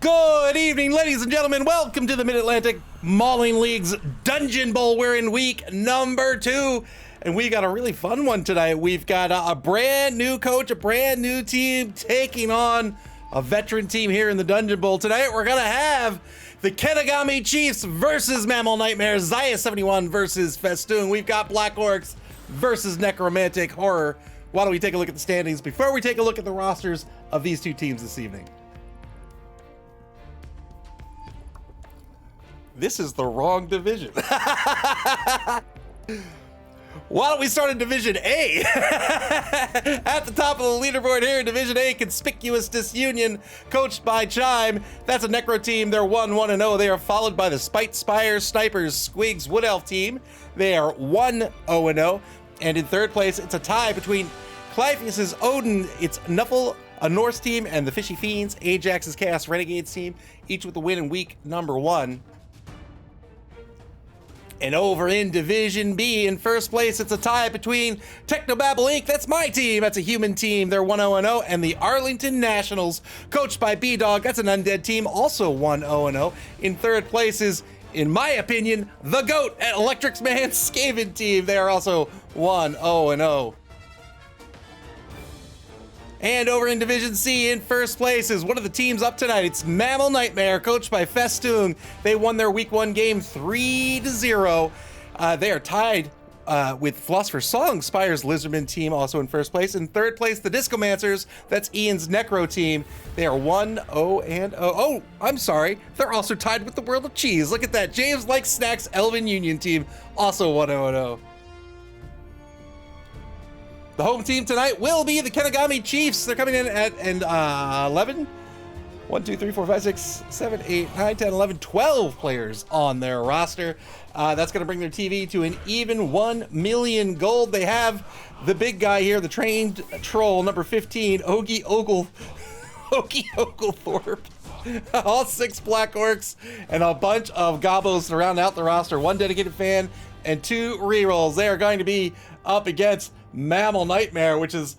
Good evening, ladies and gentlemen. Welcome to the Mid-Atlantic Mauling League's Dungeon Bowl. We're in week number 2, and we got a really fun one tonight. We've got a brand new coach, a brand new team taking on a veteran team here in the Dungeon Bowl. Tonight, we're going to have the Kenogami Chiefs versus MAML Nightmares, Zaya 71 versus Festoon. We've got Black Orcs versus Necromantic Horror. Why don't we take a look at the standings before we take a look at the rosters of these two teams this evening? This is the wrong division. Why don't we start in Division A? At the top of the leaderboard here in Division A, Conspicuous Disunion, coached by Chime. That's a Necro team. They're 1-1-0. They are followed by the Spite Spires Snipers Squigs Wood Elf team. They are 1-0-0. And in third place, it's a tie between Clypheus's Odin, it's Nuffle, a Norse team, and the Fishy Fiends, Ajax's Chaos Renegades team, each with a win in week number 1. And over in Division B, in first place, it's a tie between Technobabble Inc., that's my team, that's a human team, they're 1-0-0, and the Arlington Nationals, coached by B-Dog, that's an undead team, also 1-0-0. In third place is, in my opinion, the GOAT at Electric's Man Skaven team, they are also 1-0-0. And over in Division C, in first place is one of the teams up tonight. It's MAML Nightmare, coached by Festoon. They won their week 1 game 3-0. They are tied with Philosopher's Song, Spire's Lizardman team, also in first place. In third place, the Discomancers, that's Ian's Necro team. They are 1-0-0. Oh, I'm sorry. They're also tied with the World of Cheese. Look at that. James Likes Snacks Elven Union team, also 1-0-0. The home team tonight will be the Kenogami Chiefs. They're coming in at 11. 1, 2, 3, 4, 5, 6, 7, 8, 9, 10, 11, 12 players on their roster. That's going to bring their TV to an even 1 million gold. They have the big guy here, the trained troll, number 15, Ogie Oglethorpe. All 6 Black Orcs and a bunch of Gobos to round out the roster. 1 dedicated fan and 2 rerolls. They are going to be up against MAML Nightmare, which is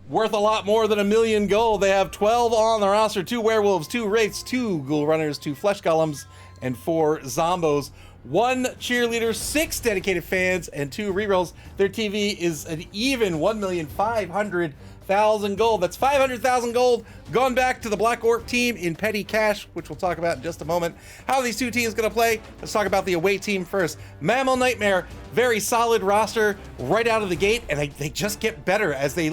worth a lot more than 1 million gold. They have 12 on the roster, 2 werewolves, 2 wraiths, 2 ghoul runners, 2 flesh golems, and 4 zombos. 1 cheerleader, 6 dedicated fans, and 2 rerolls. Their TV is an even 1,500,000 gold. That's 500,000 gold gone back to the Black Orc team in petty cash, which we'll talk about in just a moment. How are these two teams going to play? Let's talk about the away team first. MAML Nightmare, very solid roster right out of the gate, and they just get better as they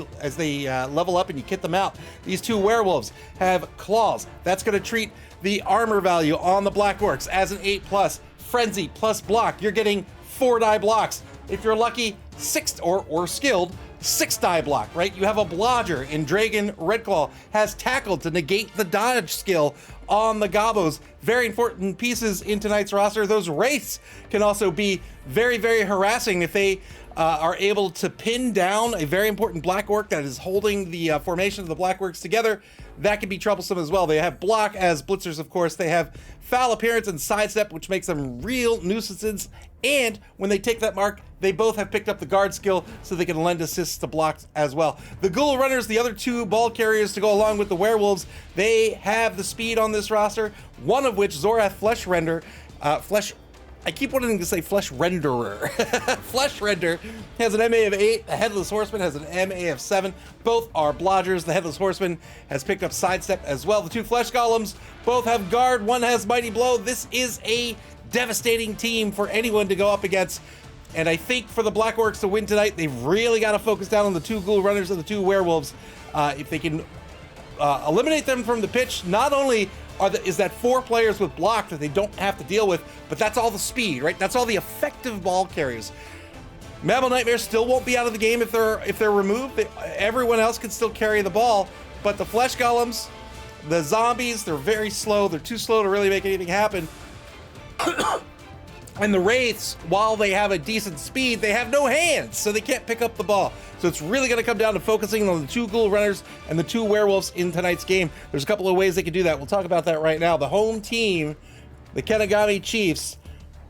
level up and you kit them out. These 2 werewolves have claws. That's going to treat the armor value on the Black Orcs as an 8+. Frenzy plus block, you're getting 4 die blocks. If you're lucky, 6 or skilled, 6 die block, right? You have a blodger in Dragon Redclaw, has tackle to negate the dodge skill on the Gobos. Very important pieces in tonight's roster. Those wraiths can also be very, very harassing if they are able to pin down a very important Black Orc that is holding the formation of the Black Orcs together. That can be troublesome as well. They have block as blitzers, of course. They have foul appearance and sidestep, which makes them real nuisances. And when they take that mark, they both have picked up the guard skill, so they can lend assists to blocks as well. The ghoul runners, the other 2 ball carriers to go along with the werewolves, they have the speed on this roster, one of which, Zorath Flesh Render, I keep wanting to say Flesh Renderer. Flesh Render has an MA of 8. The Headless Horseman has an MA of 7. Both are blodgers. The Headless Horseman has picked up sidestep as well. The 2 Flesh Golems both have guard. One has Mighty Blow. This is a devastating team for anyone to go up against. And I think for the Black Orcs to win tonight, they've really got to focus down on the 2 ghoul runners and the 2 werewolves. If they can eliminate them from the pitch, not only is that 4 players with block that they don't have to deal with, but that's all the speed, right? That's all the effective ball carriers. MAML Nightmare still won't be out of the game if they're removed. Everyone else can still carry the ball, but the Flesh Golems, the zombies, they're very slow. They're too slow to really make anything happen. And the wraiths, while they have a decent speed, they have no hands, so they can't pick up the ball. So it's really going to come down to focusing on the 2 ghoul runners and the 2 werewolves in tonight's game. There's a couple of ways they can do that. We'll talk about that right now. The home team, the Kenogami Chiefs,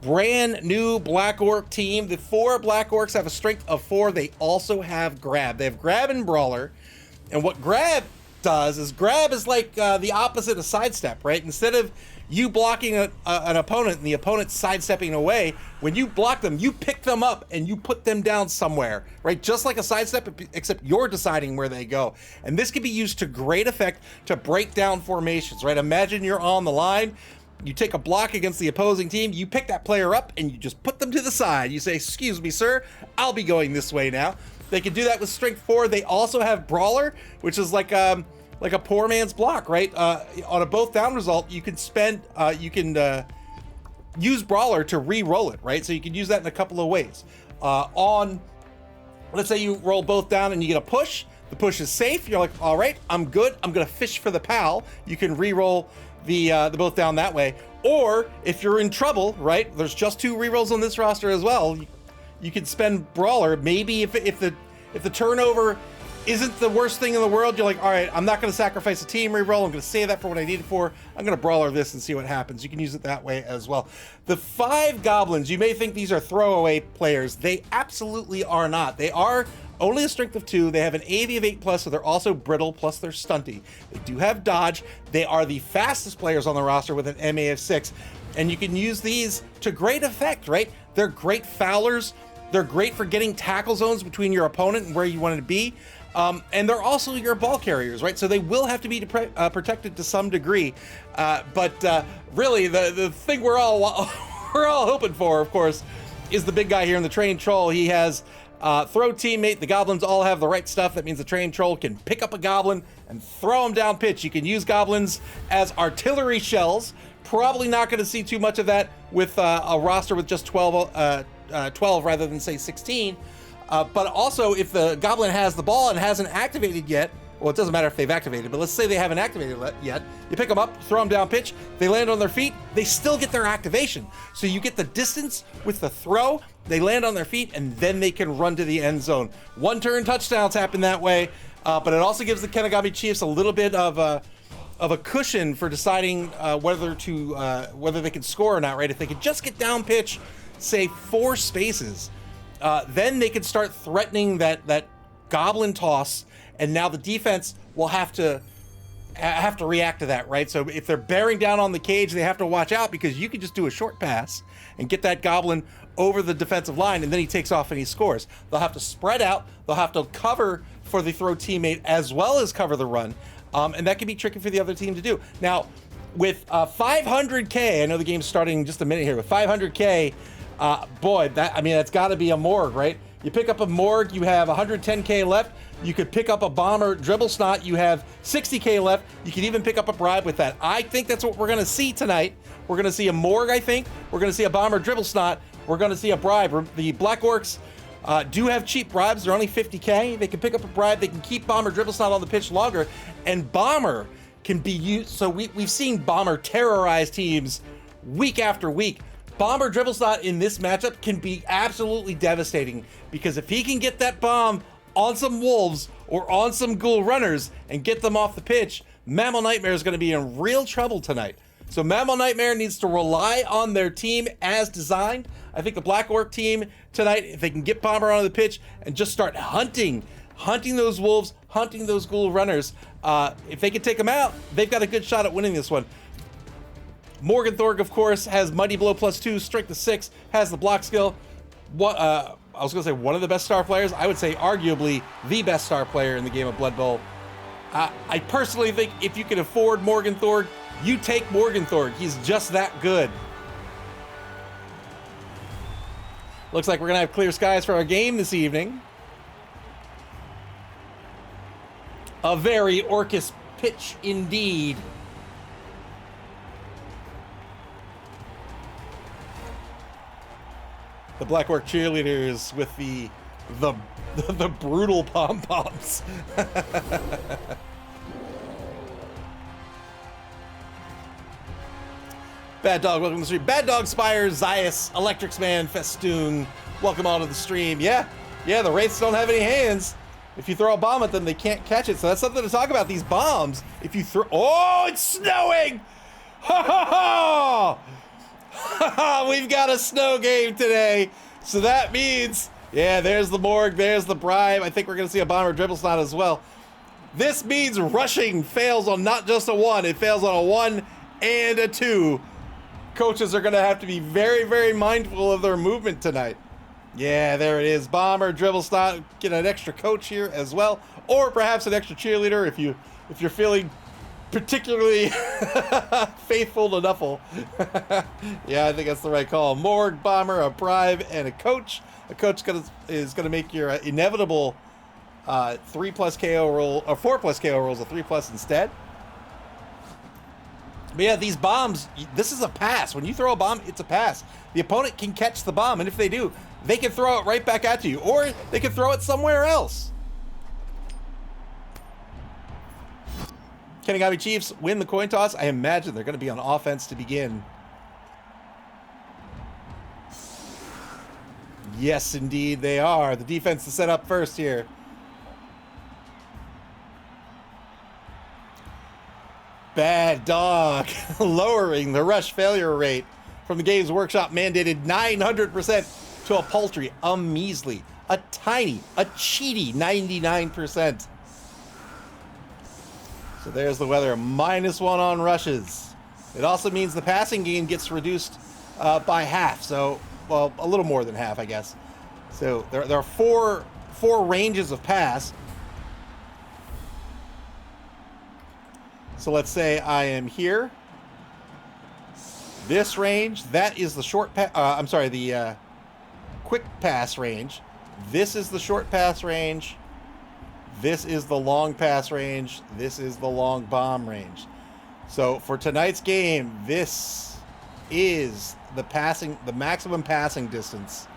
brand new Black Orc team. The 4 Black Orcs have a strength of 4. They also have grab. They have grab and brawler. And what grab does is grab is like the opposite of sidestep, right? Instead of you blocking an opponent and the opponent sidestepping away, when you block them, you pick them up and you put them down somewhere, right? Just like a sidestep, except you're deciding where they go. And this can be used to great effect to break down formations, right? Imagine you're on the line, you take a block against the opposing team, you pick that player up and you just put them to the side. You say, excuse me, sir, I'll be going this way now. They can do that with Strength 4. They also have Brawler, which is like a poor man's block, right? On a both down result, you can use Brawler to re-roll it, right? So you can use that in a couple of ways. Let's say you roll both down and you get a push. The push is safe. You're like, all right, I'm good. I'm gonna fish for the pal. You can re-roll the both down that way. Or if you're in trouble, right? There's just 2 re-rolls on this roster as well. You can spend Brawler. Maybe if the turnover isn't the worst thing in the world, you're like, all right, I'm not going to sacrifice a team reroll. I'm going to save that for what I need it for. I'm going to Brawler this and see what happens. You can use it that way as well. The 5 goblins, you may think these are throwaway players. They absolutely are not. They are only a strength of 2. They have an AV of 8+, so they're also brittle, plus they're stunty. They do have dodge. They are the fastest players on the roster with an MA of 6. And you can use these to great effect, right? They're great foulers. They're great for getting tackle zones between your opponent and where you want it to be. And they're also your ball carriers, right? So they will have to be protected to some degree. But really, the thing we're all hoping for, of course, is the big guy here in the trained troll. He has throw teammate. The goblins all have the right stuff. That means the trained troll can pick up a goblin and throw him down pitch. You can use goblins as artillery shells. Probably not going to see too much of that with a roster with just 12 rather than, say, 16. But also, if the goblin has the ball and hasn't activated yet, well, it doesn't matter if they've activated, but let's say they haven't activated yet, you pick them up, throw them down pitch, they land on their feet, they still get their activation. So you get the distance with the throw, they land on their feet, and then they can run to the end zone. 1-turn touchdowns happen that way, but it also gives the Kenogami Chiefs a little bit of a cushion for deciding whether they can score or not, right? If they could just get down pitch, say 4 spaces, then they can start threatening that goblin toss, and now the defense will have to react to that, right? So if they're bearing down on the cage, they have to watch out, because you can just do a short pass and get that goblin over the defensive line, and then he takes off and he scores. They'll have to spread out. They'll have to cover for the throw teammate as well as cover the run, and that can be tricky for the other team to do. Now, with 500K, I know the game's starting in just a minute here. With 500K, boy, that's got to be a Morg, right? You pick up a Morg, you have 110K left. You could pick up a Bomber Dribble Snot, you have 60K left. You could even pick up a Bribe with that. I think that's what we're going to see tonight. We're going to see a Morg, I think. We're going to see a Bomber Dribble Snot. We're going to see a Bribe. The Black Orcs do have cheap bribes. They're only 50K. They can pick up a Bribe. They can keep Bomber Dribble Snot on the pitch longer. And Bomber can be used. So we've seen Bomber terrorize teams week after week. Bomber Dribble Snot in this matchup can be absolutely devastating, because if he can get that bomb on some wolves or on some ghoul runners and get them off the pitch, Mammal Nightmare is going to be in real trouble tonight. So Mammal Nightmare needs to rely on their team as designed. I think the Black Orc team tonight, if they can get Bomber onto the pitch and just start hunting those wolves, hunting those ghoul runners, if they can take them out, they've got a good shot at winning this one. Morgan Thorg, of course, has Mighty Blow +2, Strength of 6, has the block skill. I was going to say one of the best star players. I would say arguably the best star player in the game of Blood Bowl. I personally think if you can afford Morgan Thorg, you take Morgan Thorg. He's just that good. Looks like we're going to have clear skies for our game this evening. A very Orcus pitch indeed. The Black Orc cheerleaders with the brutal pom-poms. Bad Dog, welcome to the stream. Bad Dog Spire, Zias, Electrics Man, Festoon, welcome all to the stream. Yeah, the Wraiths don't have any hands. If you throw a bomb at them, they can't catch it. So that's something to talk about, these bombs. If you throw... Oh, it's snowing! Ha ha ha! We've got a snow game today, so that means, yeah, there's the Morg, there's the Bribe. I think we're going to see a Bomber Dribble Snot as well. This means rushing fails on not just a 1, it fails on a 1 and a 2. Coaches are going to have to be very, very mindful of their movement tonight. Yeah, there it is. Bomber, dribble stop, get an extra coach here as well, or perhaps an extra cheerleader if you're feeling particularly faithful to Nuffle. Yeah, I think that's the right call. Morg, Bomber, a bribe, and a coach. A coach is gonna make your inevitable 3+ KO roll, or 4+ KO rolls a 3+ instead. But yeah, these bombs, this is a pass. When you throw a bomb, it's a pass. The opponent can catch the bomb, and if they do, they can throw it right back at you, or they can throw it somewhere else. Kenogami Chiefs win the coin toss. I imagine they're going to be on offense to begin. Yes, indeed, they are. The defense is set up first here. Bad dog. Lowering the rush failure rate from the Games Workshop mandated 900% to a paltry, a measly, a tiny, a cheaty 99%. So there's the weather, -1 on rushes. It also means the passing game gets reduced by half. So, well, a little more than half, I guess. So there are four ranges of pass. So let's say I am here. This range, that is the short pass. I'm sorry, the quick pass range. This is the short pass range. This is the long pass range. This is the long bomb range. So for tonight's game, this is the maximum passing distance.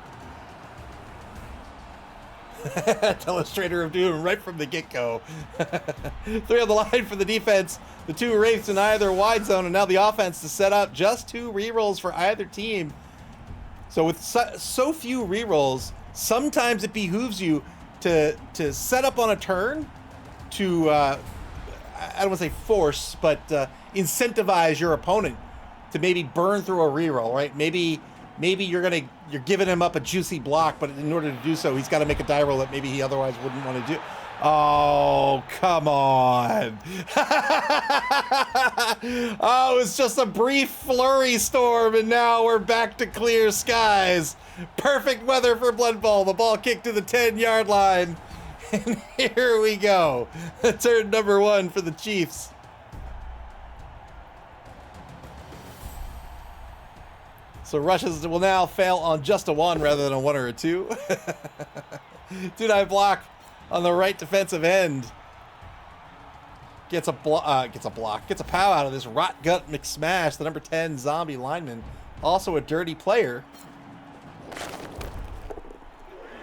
Telestrator of Doom right from the get-go. 3 on the line for the defense. The 2 wraiths in either wide zone, and now the offense to set up just 2 rerolls for either team. So with so few rerolls, sometimes it behooves you to set up on a turn to I don't want to say force, but incentivize your opponent to maybe burn through a reroll, right? Maybe you're giving him up a juicy block, but in order to do so, he's got to make a die roll that maybe he otherwise wouldn't want to do. Oh, come on. Oh, it's just a brief flurry storm, and now we're back to clear skies. Perfect weather for Blood Bowl. The ball kicked to the 10-yard line. And here we go. Turn number 1 for the Chiefs. So rushes will now fail on just a 1 rather than a 1 or a 2. 2-9 block on the right defensive end. Gets a pow out of this Rot Gut McSmash, the number 10 zombie lineman. Also a dirty player.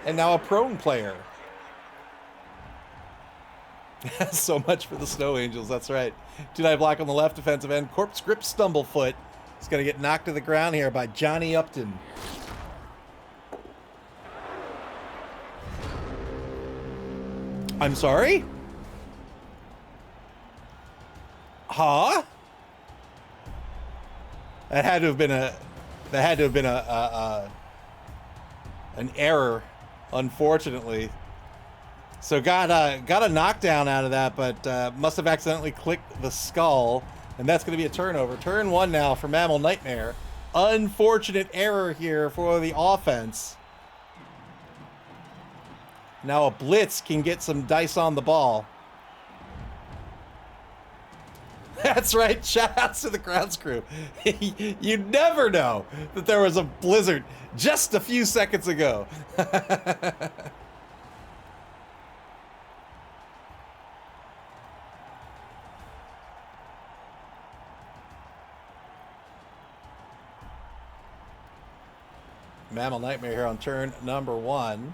And now a prone player. So much for the Snow Angels, that's right. 2-9 block on the left defensive end. Corpse Grip Stumblefoot. He's going to get knocked to the ground here by Johnny Upton. I'm sorry? Huh? That had to have been an error, unfortunately. So got a knockdown out of that, but must have accidentally clicked the skull. And that's going to be a turnover. Turn 1 now for MAML Nightmare. Unfortunate error here for the offense. Now a blitz can get some dice on the ball. That's right. Shout outs to the grounds crew. You never know that there was a blizzard just a few seconds ago. MAML Nightmare here on turn number 1.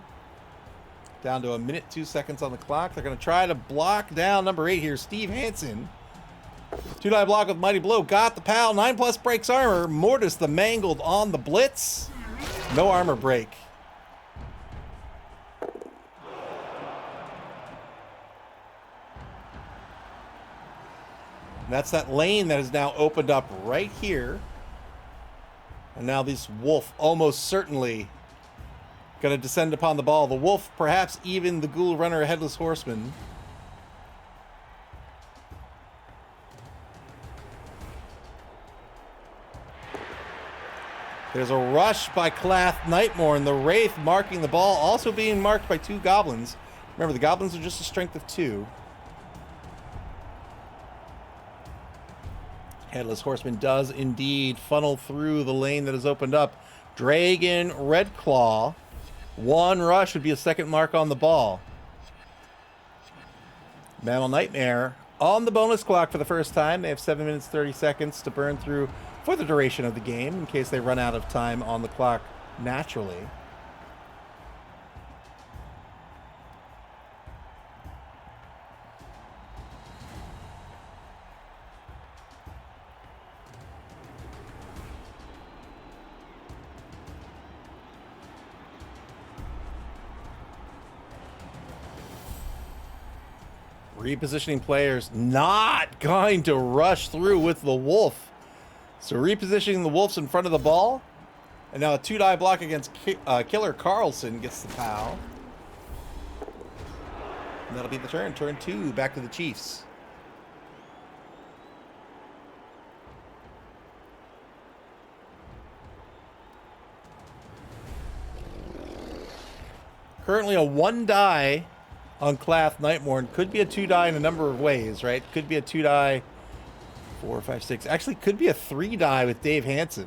Down to 1 minute, 2 seconds on the clock. They're going to try to block down number 8 here, Steve Hansen. 2-9 block with Mighty Blow. Got the pal. 9+ breaks armor. Mortis the Mangled on the blitz. No armor break. And that's that lane that is now opened up right here. And now this wolf almost certainly going to descend upon the ball. The wolf, perhaps even the Ghoul Runner Headless Horseman. There's a rush by Clath Nightmorn. The Wraith marking the ball, also being marked by 2 Goblins. Remember, the Goblins are just a strength of 2. Headless Horseman does indeed funnel through the lane that is opened up. Dragon Redclaw. 1 rush would be a second mark on the ball. Mammal Nightmare on the bonus clock for the first time. They have 7 minutes 30 seconds to burn through for the duration of the game in case they run out of time on the clock naturally. Repositioning players not going to rush through with the wolf. So repositioning the wolves in front of the ball. And now a 2-die block against Killer Carlson gets the POW. And that'll be the turn. Turn 2, back to the Chiefs. Currently a 1-die on Clath Nightmorn. Could be a 2-die in a number of ways, right? Could be a 2-die, 4, 5, 6. Actually, could be a 3-die with Dave Hansen.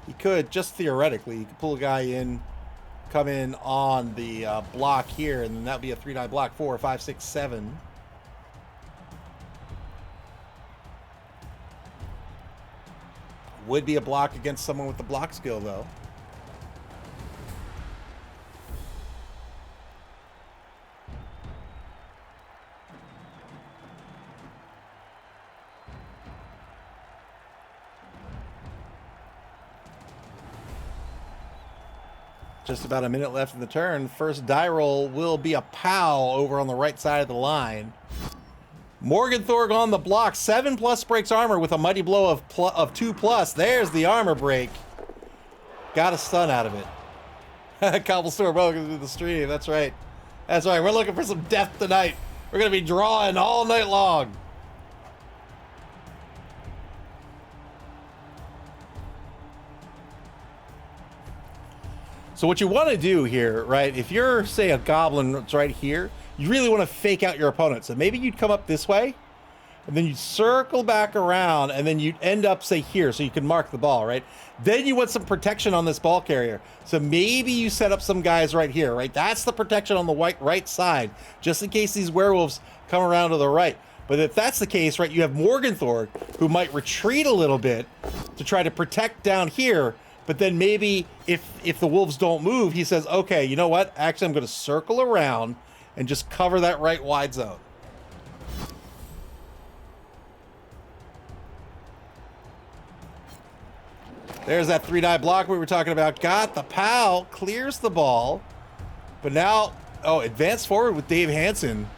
He could, just theoretically, he could pull a guy in, come in on the block here, and then that'd be a 3-die block. 4, 5, 6, 7. Would be a block against someone with the block skill, though. Just about a minute left in the turn. First die roll will be a POW over on the right side of the line. Morgenthorg on the block. 7+ breaks armor with a mighty blow of 2+. There's the armor break. Got a stun out of it. Cobblestone, welcome to the stream. That's right. That's right. We're looking for some death tonight. We're going to be drawing all night long. So what you want to do here, right, if you're, say, a goblin that's right here, you really want to fake out your opponent. So maybe you'd come up this way, and then you'd circle back around, and then you'd end up, say, here, so you can mark the ball, right? Then you want some protection on this ball carrier. So maybe you set up some guys right here, right? That's the protection on the right side, just in case these werewolves come around to the right. But if that's the case, right, you have Morgenthorg, who might retreat a little bit to try to protect down here. But then maybe if the wolves don't move, he says, okay, you know what? Actually, I'm going to circle around and just cover that right wide zone. There's that 3-die block we were talking about. Got the POW, clears the ball. But now, oh, advance forward with Dave Hansen.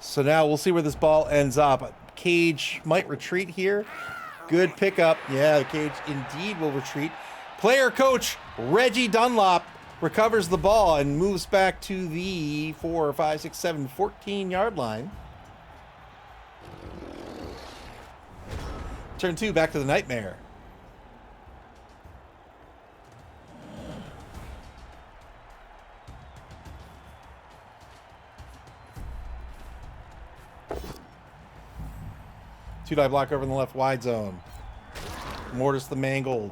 So now we'll see where this ball ends up. Cage might retreat here. Good pickup. Yeah, the Cage indeed will retreat. Player coach Reggie Dunlop recovers the ball and moves back to the 4, 5, 6, 7, 14-yard line. Turn 2, back to the Nightmare. Two-die block over in the left wide zone. Mortis the Mangled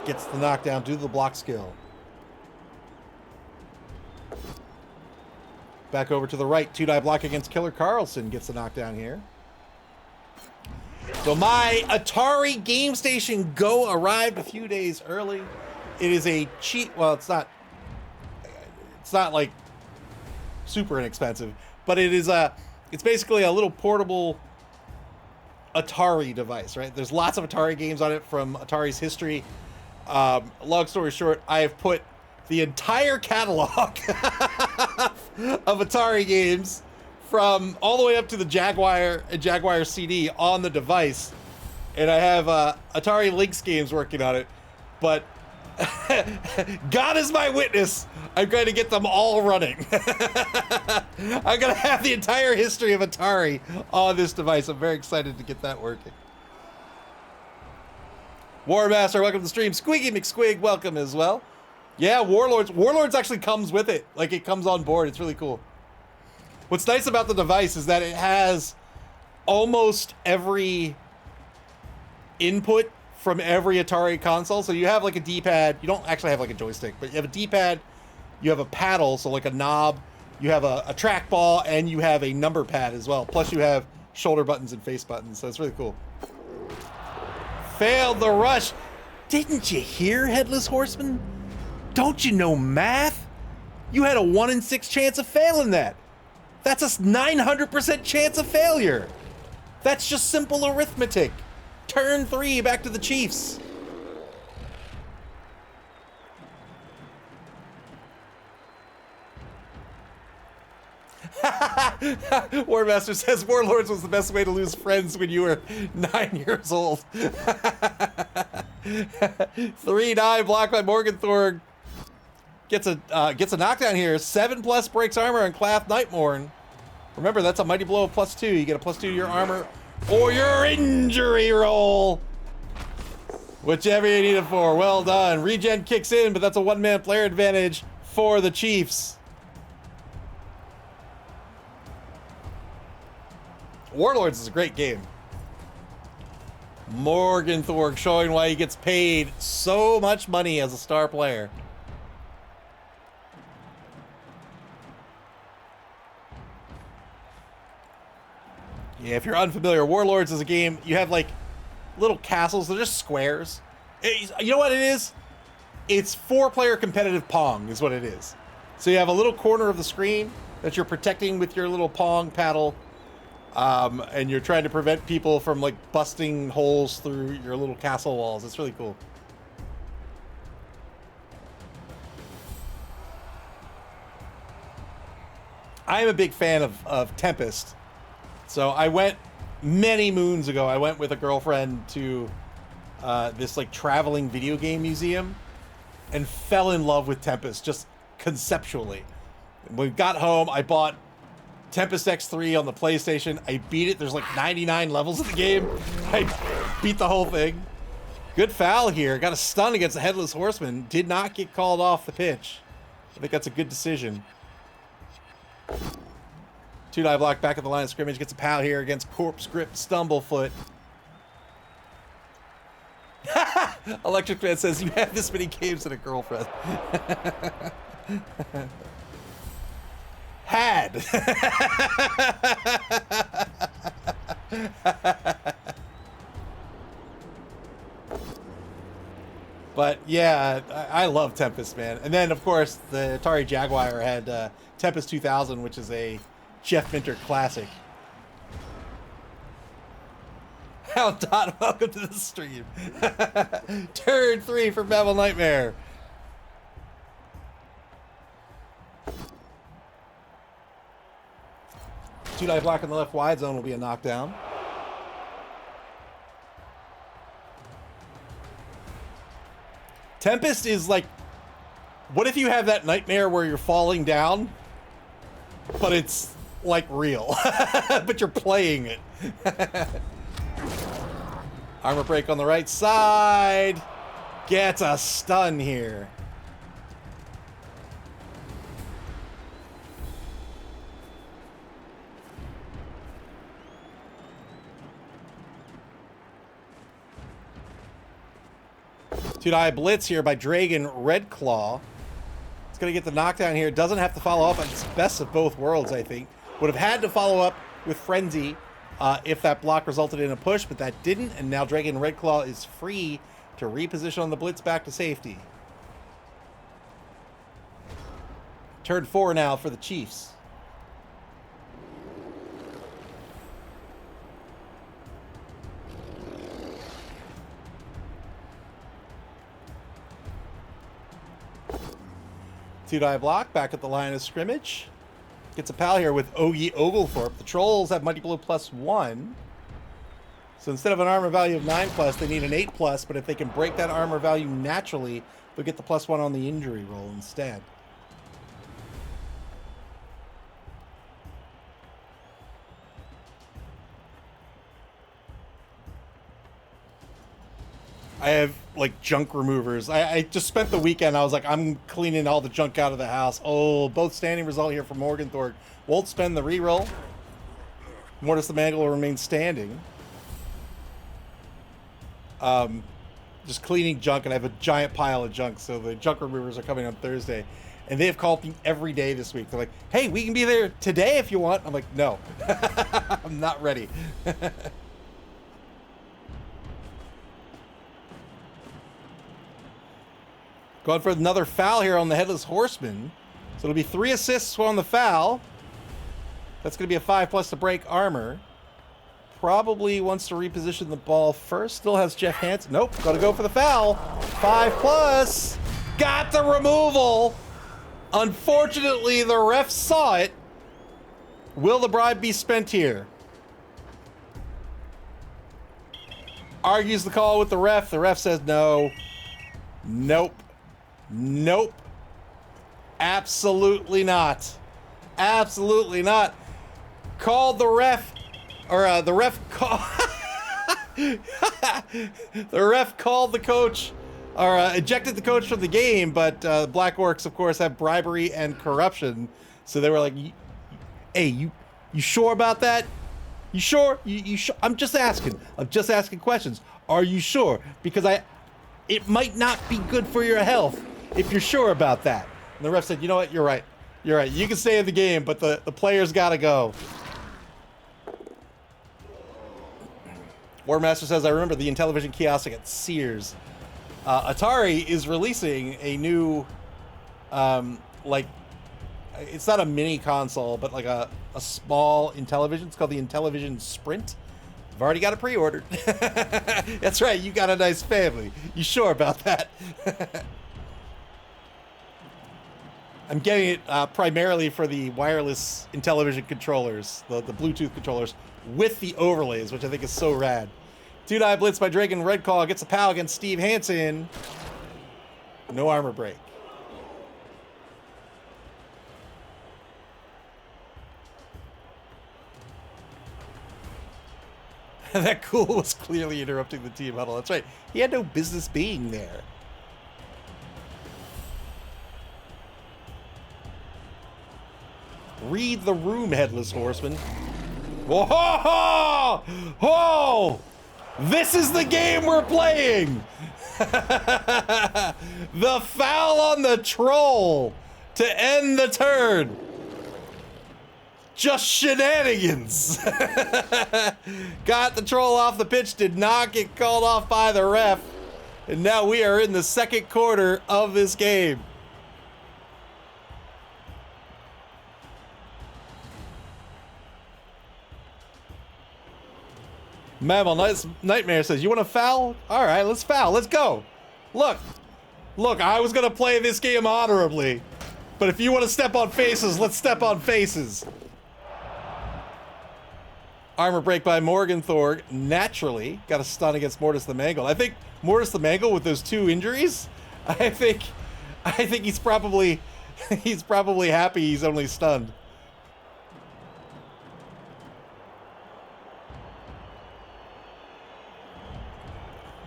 gets the knockdown due to the block skill. Back over to the right. Two-die block against Killer Carlson gets the knockdown here. So my Atari Game Station Go arrived a few days early. It is a cheap, well, it's not like super inexpensive, but it is it's basically a little portable Atari device, right? There's lots of Atari games on it from Atari's history. Long story short, I have put the entire catalog of Atari games from all the way up to the Jaguar CD on the device, and I have Atari Lynx games working on it. But God is my witness. I'm going to get them all running. I'm going to have the entire history of Atari on this device. I'm very excited to get that working. Warmaster, welcome to the stream. Squeaky McSquig, welcome as well. Yeah, Warlords. Warlords actually comes with it. Like, it comes on board. It's really cool. What's nice about the device is that it has almost every input from every Atari console. So you have like a D-pad. You don't actually have like a joystick, but you have a D-pad, you have a paddle, so like a knob, you have a trackball, and you have a number pad as well. Plus you have shoulder buttons and face buttons, so it's really cool. Failed the rush. Didn't you hear, Headless Horseman? Don't you know math? You had a 1 in 6 chance of failing that. That's a 900% chance of failure. That's just simple arithmetic. Turn 3, back to the Chiefs. Warmaster says Warlords was the best way to lose friends when you were 9 years old. 3-9 blocked by Morgenthorg. Gets a knockdown here. 7+ breaks armor on Clath Nightmorn. Remember, that's a mighty blow of +2. You get a +2 to your armor or your injury roll. Whichever you need it for. Well done. Regen kicks in, but that's a one-man player advantage for the Chiefs. Warlords is a great game. Morgenthorg showing why he gets paid so much money as a star player. Yeah, if you're unfamiliar, Warlords is a game, you have like little castles, they're just squares. You know what it is? It's 4-player competitive Pong is what it is. So you have a little corner of the screen that you're protecting with your little Pong paddle, and you're trying to prevent people from like busting holes through your little castle walls. It's really cool. I am a big fan of Tempest. So I went many moons ago. I went with a girlfriend to this like traveling video game museum and fell in love with Tempest just conceptually. When we got home, I bought Tempest X3 on the PlayStation. I beat it. There's like 99 levels of the game. I beat the whole thing. Good foul here. Got a stun against the Headless Horseman. Did not get called off the pitch. I think that's a good decision. 2-die block back at the line of scrimmage. Gets a pal here against Corpse Grip Stumblefoot. Electric Man says, you have this many games and a girlfriend. Had. But yeah, I love Tempest, man. And then, of course, the Atari Jaguar had Tempest 2000, which is a Jeff Minter classic. Hound Dot, welcome to the stream. Turn 3 for MAML Nightmare. Two-die block in the left wide zone will be a knockdown. Tempest is like, what if you have that nightmare where you're falling down, but it's like real, but you're playing it. Armor break on the right side. Gets a stun here. Two-die blitz here by Dragon Redclaw. It's going to get the knockdown here. Doesn't have to follow up. It's best of both worlds, I think. Would have had to follow up with Frenzy if that block resulted in a push, but that didn't. And now Dragon Redclaw is free to reposition on the blitz back to safety. Turn 4 now for the Chiefs. Two-die block, back at the line of scrimmage. Gets a pal here with Ogie Oglethorpe. The Trolls have Mighty Blow +1. So instead of an armor value of 9+, they need an 8+, but if they can break that armor value naturally They'll get the +1 on the injury roll instead. I have, like, junk removers. I just spent the weekend. I was like, I'm cleaning all the junk out of the house. Oh, both standing result here for Morgenthorpe. Won't spend the reroll. Mortis the Mangle will remain standing. Just cleaning junk, and I have a giant pile of junk, so the junk removers are coming on Thursday. And they have called me every day this week. They're like, hey, we can be there today if you want. I'm like, no. I'm not ready. Going for another foul here on the Headless Horseman. So it'll be 3 assists on the foul. That's going to be a 5+ to break armor. Probably wants to reposition the ball first. Still has Jeff Hansen. Nope, got to go for the foul. 5+. Got the removal. Unfortunately, the ref saw it. Will the bribe be spent here? Argues the call with the ref. The ref says no. Nope. Nope. Absolutely not. Absolutely not. Called the ref, or the ref called the ref called the coach, or ejected the coach from the game. But Black Orcs, of course, have bribery and corruption, so they were like, "Hey, you sure about that? You sure? You sure? I'm just asking. I'm just asking questions. Are you sure? Because it might not be good for your health if you're sure about that." And the ref said, you know what? You're right. You're right. You can stay in the game, but the players got to go. Warmaster says, I remember the Intellivision kiosk at Sears. Atari is releasing a new, like, it's not a mini console, but like a small Intellivision. It's called the Intellivision Sprint. I've already got it pre-ordered. That's right. You got a nice family. You sure about that? I'm getting it primarily for the wireless Intellivision controllers, the Bluetooth controllers, with the overlays, which I think is so rad. Two-die blitz by Dragon Red Claw gets a POW against Steve Hansen. No armor break. That Cool was clearly interrupting the team huddle. That's right. He had no business being there. Read the room, Headless Horseman. Whoa! Ho, ho! This is the game we're playing! The foul on the troll to end the turn. Just shenanigans. Got the troll off the pitch, did not get called off by the ref. And now we are in the second quarter of this game. MAML Nightmare says, you want to foul? All right, let's foul. Let's go. Look, I was going to play this game honorably. But if you want to step on faces, let's step on faces. Armor break by Morgenthorpe. Naturally, got a stun against Mortis the Mangle. I think Mortis the Mangle with those 2 injuries, I think he's probably happy he's only stunned.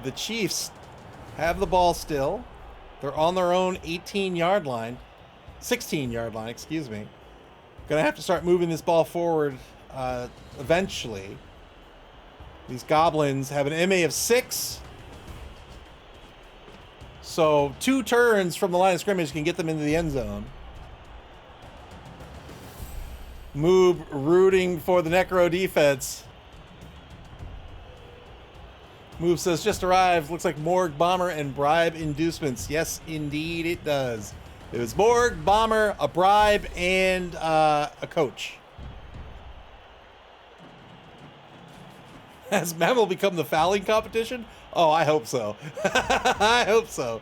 The Chiefs have the ball still. They're on their own 18-yard line. 16-yard line, excuse me. Gonna have to start moving this ball forward eventually. These Goblins have an MA of 6. So 2 turns from the line of scrimmage can get them into the end zone. Moob rooting for the Necro defense. Move says, just arrived. Looks like Morgue, Bomber, and bribe inducements. Yes, indeed it does. It was Morgue, Bomber, a bribe, and a coach. Has MAML become the fouling competition? Oh, I hope so. I hope so.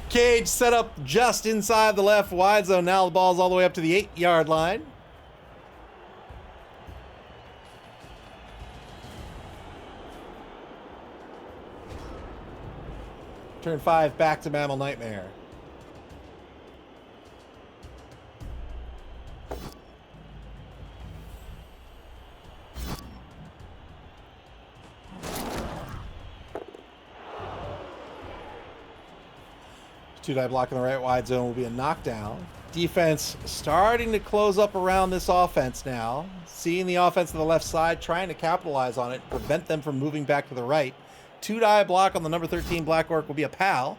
Cage set up just inside the left wide zone. Now the ball's all the way up to the 8-yard line. Turn 5 back to Mammal Nightmare. Two-die block in the right wide zone will be a knockdown. Defense starting to close up around this offense now. Seeing the offense to the left side, trying to capitalize on it, prevent them from moving back to the right. Two-die block on the number 13 Black Orc will be a pal.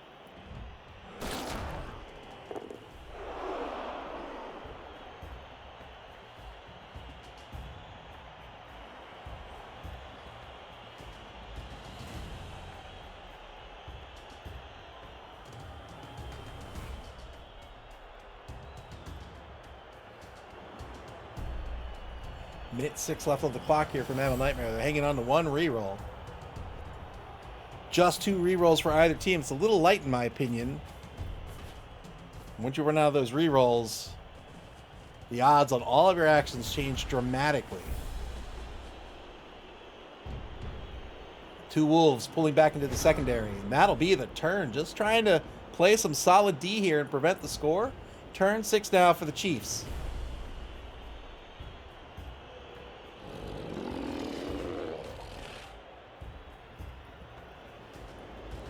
Minute 6 left on the clock here for Mammal Nightmare. They're hanging on to one reroll. Just 2 rerolls for either team. It's a little light in my opinion. Once you run out of those rerolls, the odds on all of your actions change dramatically. 2 wolves pulling back into the secondary. And that'll be the turn. Just trying to play some solid D here and prevent the score. Turn 6 now for the Chiefs.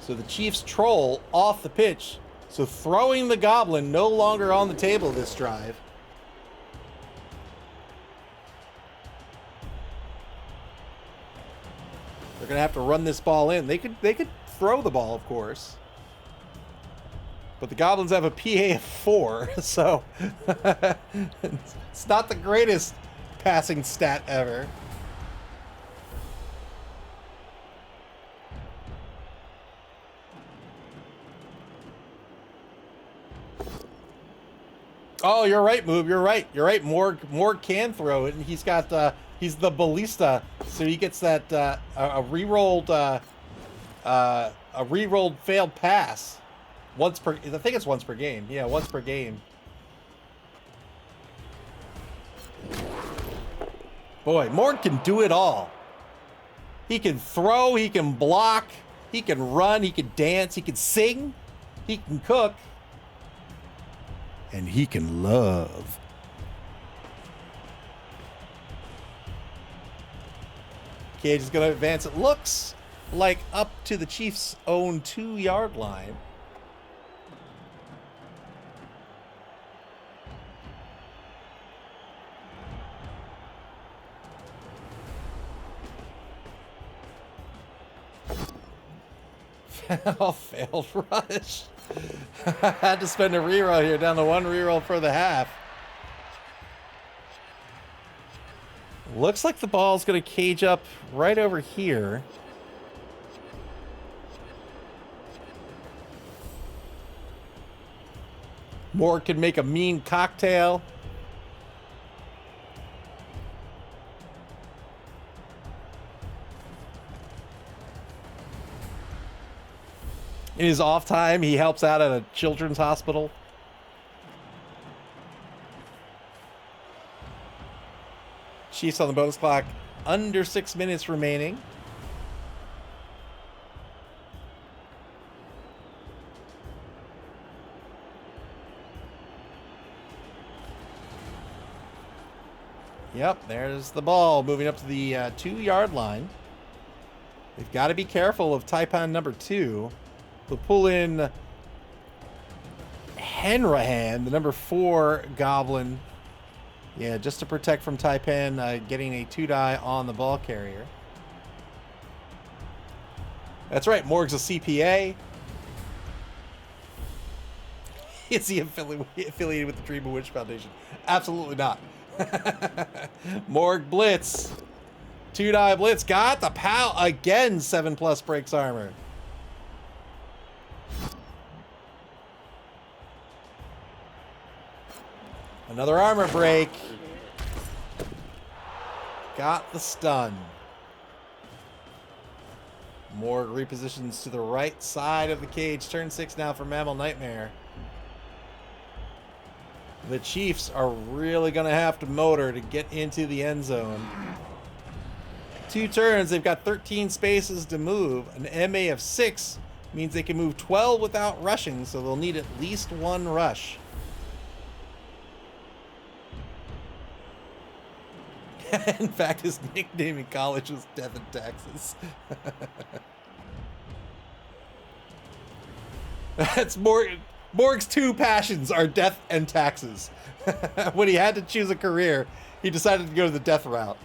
So the Chiefs troll off the pitch. So throwing the Goblin no longer on the table this drive. They're going to have to run this ball in. They could throw the ball, of course. But the Goblins have a PA of 4, so it's not the greatest passing stat ever. Oh, you're right, Moob. You're right. You're right. Morg can throw it, and he's got he's the ballista, so he gets that a re-rolled failed pass once per. I think it's once per game. Yeah, once per game. Boy, Morg can do it all. He can throw. He can block. He can run. He can dance. He can sing. He can cook. And he can love. Cage is going to advance. It looks like up to the Chiefs' own 2-yard line. Oh, failed rush. Had to spend a reroll here, down to 1 reroll for the half. Looks like the ball's going to cage up right over here. Morg can make a mean cocktail. In his off time, he helps out at a children's hospital. Chiefs on the bonus clock. Under 6 minutes remaining. Yep, there's the ball moving up to the 2-yard line. They've got to be careful of Taipan number 2. They'll pull in Henrahan, the number 4 Goblin. Yeah, just to protect from Taipan getting a 2-die on the ball carrier. That's right, Morg's a CPA. Is he affiliated with the Dream of Witch Foundation? Absolutely not. Morg blitz. 2-die blitz. Got the POW again. 7+ breaks armor. Another armor break. Got the stun. Morg repositions to the right side of the cage. Turn 6 now for Mammal Nightmare. The Chiefs are really going to have to motor to get into the end zone. 2 turns. They've got 13 spaces to move. An MA of 6 Means they can move 12 without rushing, so they'll need at least one rush. In fact, his nickname in college was Death and Taxes. That's Morg's two passions are death and taxes. When he had to choose a career, he decided to go to the death route.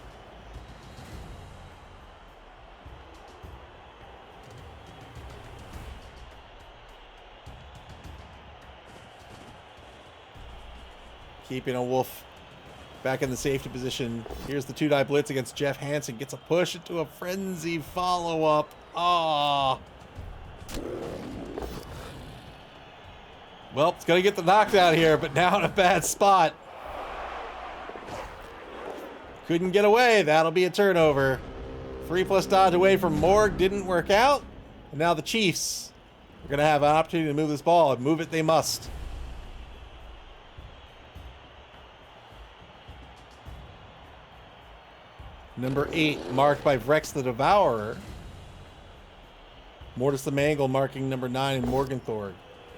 Keeping a wolf back in the safety position. Here's the 2-die blitz against Jeff Hansen. Gets a push into a frenzy follow-up. Ah. Well, it's going to get the knockdown here, but now in a bad spot. Couldn't get away. That'll be a turnover. 3+ dodge away from Morg. Didn't work out. And now the Chiefs are going to have an opportunity to move this ball, and move it they must. Number 8, marked by Vrex the Devourer. Mortis the Mangle marking number 9 and Morgenthorg.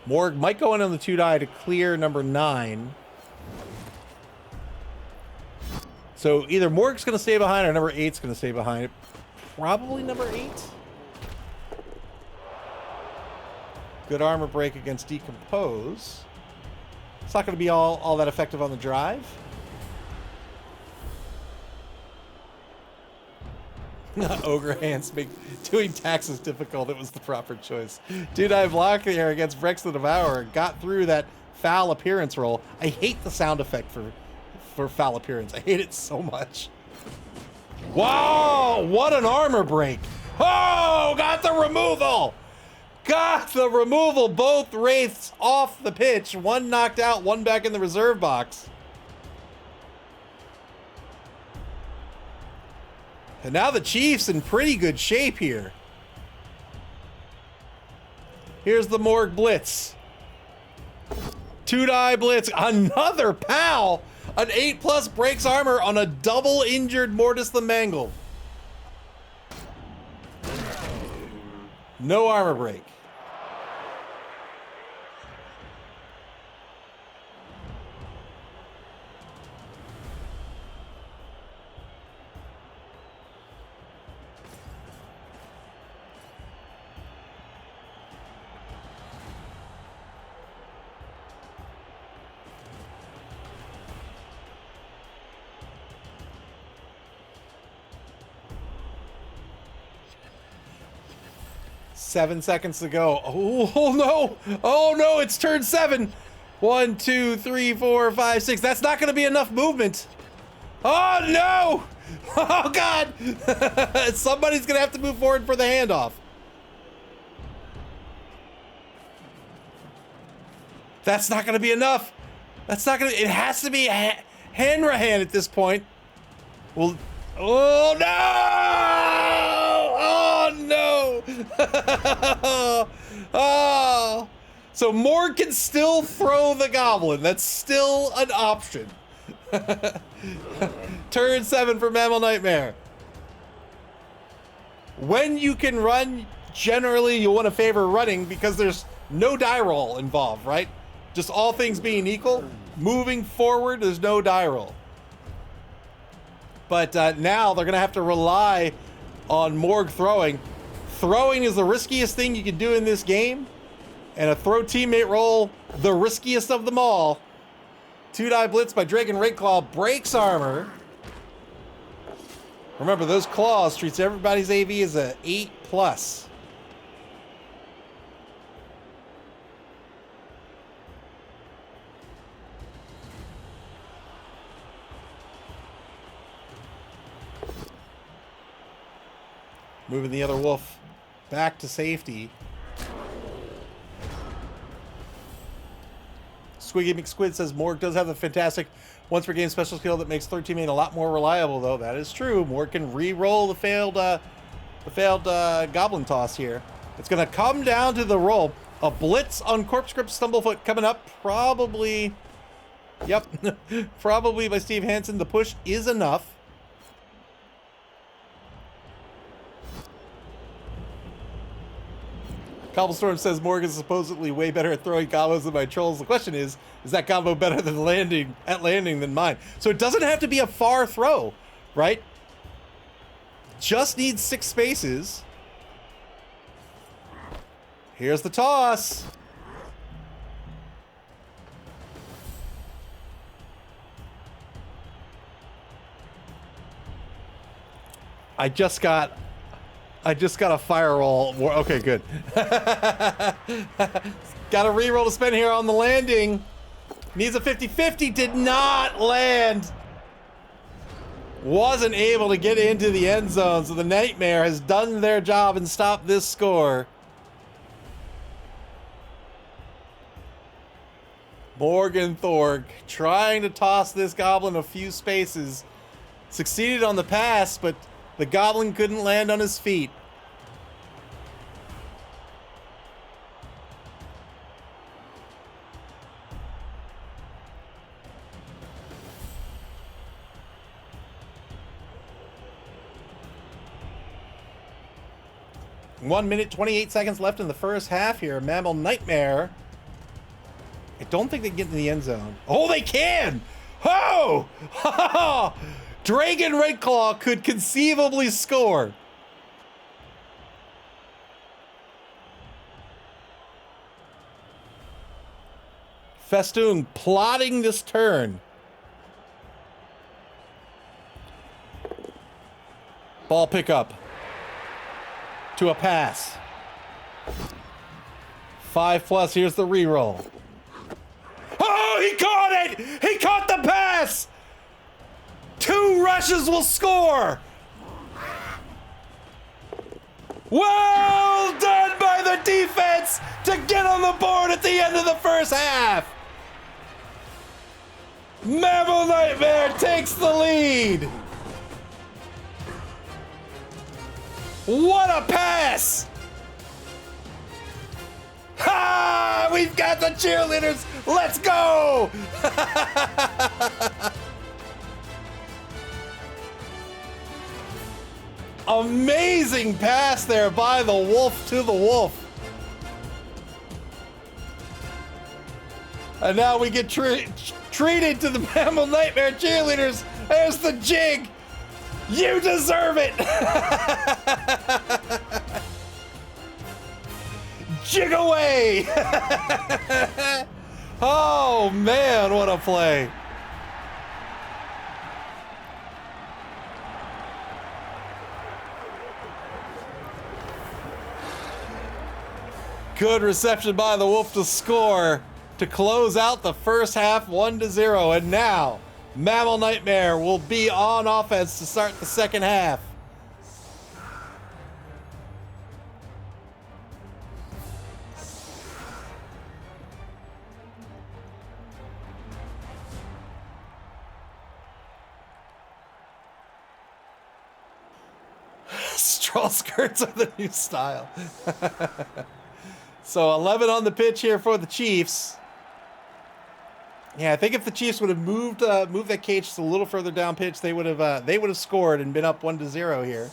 Morg might go in on the 2-die to clear number 9. So either Morg's going to stay behind or number 8's going to stay behind. Probably number 8. Good armor break against Decompose. It's not going to be all that effective on the drive. Ogre hands make doing taxes difficult. It was the proper choice. 2-die block here against Vrex the Devourer. Got through that foul appearance roll. I hate the sound effect for foul appearance. I hate it so much. Wow, what an armor break. Oh, got the removal. Got the removal. Both Wraiths off the pitch. One knocked out, one back in the reserve box. And now the Chiefs in pretty good shape here. Here's the Morg blitz. 2-die blitz. Another PAL. An 8+ breaks armor on a double injured Mortis the Mangle. No armor break. Seven seconds to go. Oh no! Oh no! It's turn 7. 1, 2, 3, 4, 5, 6. That's not going to be enough movement. Oh no! Oh god! Somebody's going to have to move forward for the handoff. That's not going to be enough. That's not going to. It has to be Hanrahan at this point. Well. Oh no! Oh no! Oh! So Morg can still throw the goblin. That's still an option. Turn 7 for Mammal Nightmare. When you can run, generally you'll want to favor running because there's no die roll involved, right? Just all things being equal, moving forward, there's no die roll. But now they're going to have to rely on Morg throwing. Throwing is the riskiest thing you can do in this game. And a throw teammate roll, the riskiest of them all. 2-die blitz by Dragon Rakeclaw breaks armor. Remember, those claws treats everybody's AV as a 8+. Moving the other wolf back to safety. Squiggy McSquid says Morg does have a fantastic once per game special skill that makes third teammate a lot more reliable, though. That is true. Morg can re-roll the failed goblin toss here. It's going to come down to the roll. A blitz on Corpse Grip Stumblefoot coming up. Probably. Yep. Probably by Steve Hansen. The push is enough. Cobblestorm says Morgan's supposedly way better at throwing combos than my trolls. The question is that combo better than landing than mine? So it doesn't have to be a far throw, right? Just needs 6 spaces. Here's the toss. I just got a fire roll. Okay, good. Got a reroll to spend here on the landing. Needs a 50-50. Did not land. Wasn't able to get into the end zone, so the Nightmare has done their job and stopped this score. Morgan Thorg trying to toss this goblin a few spaces. Succeeded on the pass, but the goblin couldn't land on his feet. One minute, 28 seconds left in the first half here. MAML Nightmare. I don't think they can get in the end zone. Oh, they can! Oh! Dragon Redclaw could conceivably score. Festoon plotting this turn. Ball pickup. To a pass. 5+, here's the reroll. Oh, he caught it! He caught the pass! 2 rushes will score! Well done by the defense to get on the board at the end of the first half! MAML Nightmare takes the lead! What a pass! Ha! We've got the cheerleaders! Let's go! Amazing pass there by the Wolf to the Wolf. And now we get treated to the MAML Nightmare cheerleaders. There's the jig. You deserve it. Jig away. Oh man, what a play. Good reception by the Wolf to score to close out the first half 1-0. And now MAML Nightmare will be on offense to start the second half. Straw skirts are the new style. So 11 on the pitch here for the Chiefs. Yeah, I think if the Chiefs would have moved that cage just a little further down pitch, they would have scored and been up 1-0 here.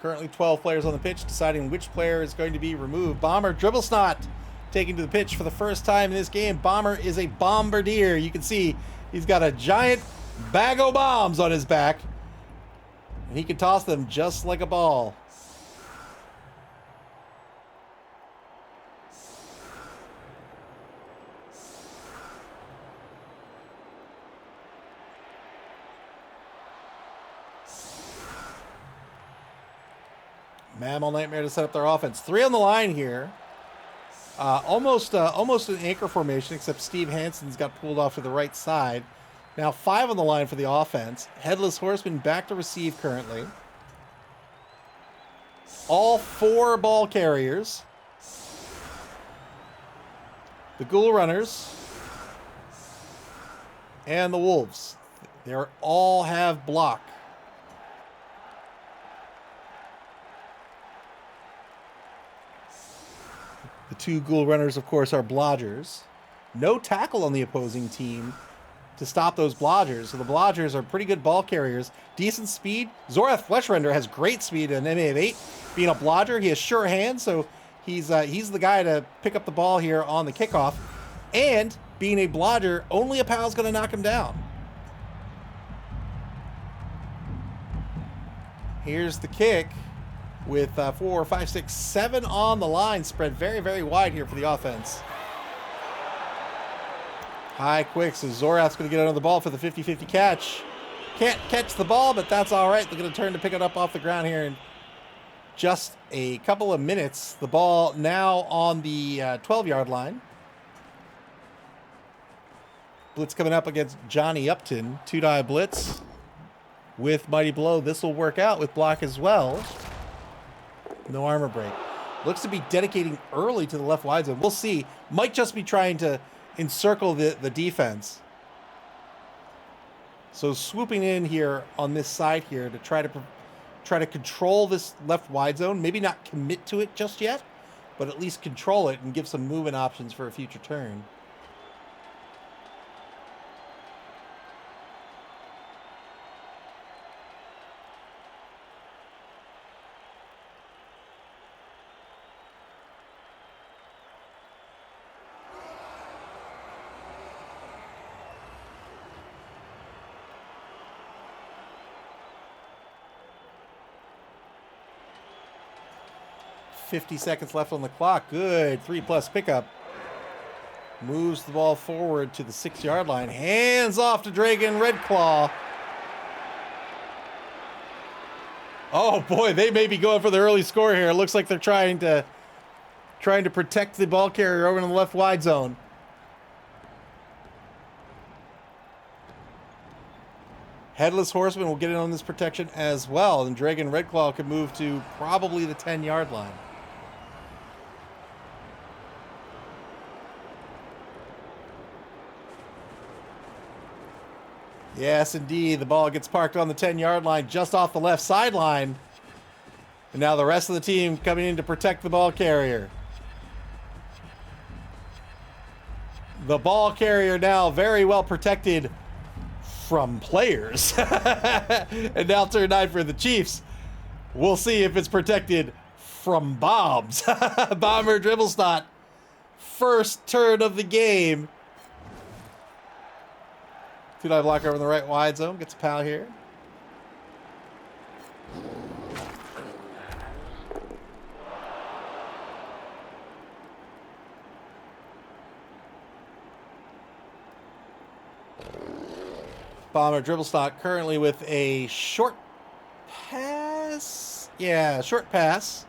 Currently 12 players on the pitch, deciding which player is going to be removed. Bomber Dribblesnot taking to the pitch for the first time in this game. Bomber is a bombardier. You can see he's got a giant bag of bombs on his back. And he can toss them just like a ball. MAML Nightmare to set up their offense. 3 on the line here. Almost an anchor formation, except Steve Hansen's got pulled off to the right side. Now 5 on the line for the offense. Headless Horseman back to receive currently. All 4 ball carriers. The Ghoul Runners. And the Wolves. They all have block. The 2 Ghoul Runners, of course, are blodgers. No tackle on the opposing team to stop those blodgers. So the blodgers are pretty good ball carriers. Decent speed. Zorath Fleshrender has great speed in an MA of 8. Being a blodger, he has sure hands, so he's the guy to pick up the ball here on the kickoff. And being a blodger, only a pal's going to knock him down. Here's the kick with 4, 5, 6, 7 on the line. Spread very, very wide here for the offense. High quick, so Zorath's going to get under the ball for the 50-50 catch. Can't catch the ball, but that's all right. They're going to turn to pick it up off the ground here in just a couple of minutes. The ball now on the 12-yard line. Blitz coming up against Johnny Upton. 2-die blitz with Mighty Blow. This will work out with block as well. No armor break. Looks to be dedicating early to the left wide zone. We'll see. Might just be trying to encircle the defense. So swooping in here on this side here to try to control this left wide zone. Maybe not commit to it just yet, but at least control it and give some movement options for a future turn. .50 seconds left on the clock. Good 3+ pickup. Moves the ball forward to the 6-yard line. Hands off to Dragon Redclaw. Oh boy, they may be going for the early score here. It looks like they're trying to protect the ball carrier over in the left wide zone. Headless Horseman will get in on this protection as well, and Dragon Redclaw can move to probably the 10-yard line. Yes, indeed. The ball gets parked on the 10-yard line, just off the left sideline. And now the rest of the team coming in to protect the ball carrier. The ball carrier now very well protected from players. And now turn 9 for the Chiefs. We'll see if it's protected from bombs. Bomber dribble snot. First turn of the game. 2-die blocker over in the right wide zone. Gets a pal here. Bomber dribble stock currently with a short pass. Yeah, short pass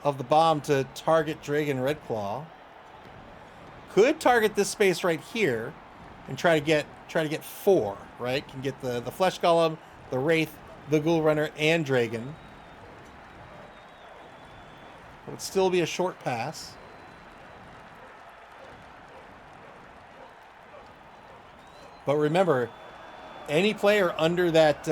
of the bomb to target Dragon Redclaw. Could target this space right here and try to get 4, right? Can get the Flesh Golem, the Wraith, the Ghoul Runner, and Dragon. It would still be a short pass. But remember, any player under that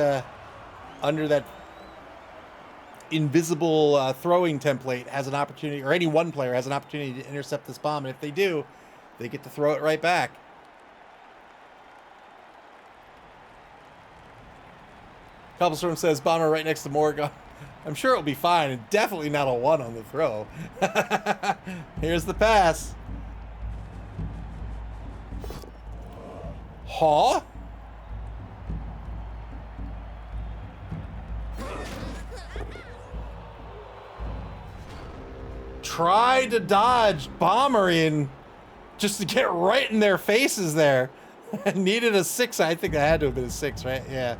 invisible throwing template has an opportunity, or any one player has an opportunity to intercept this bomb. And if they do, they get to throw it right back. Cobblestorm says, Bomber right next to Morgan. I'm sure it'll be fine, and definitely not a 1 on the throw. Here's the pass. Huh? Tried to dodge Bomber in just to get right in their faces there. Needed a 6. I think I had to have been a 6, right? Yeah.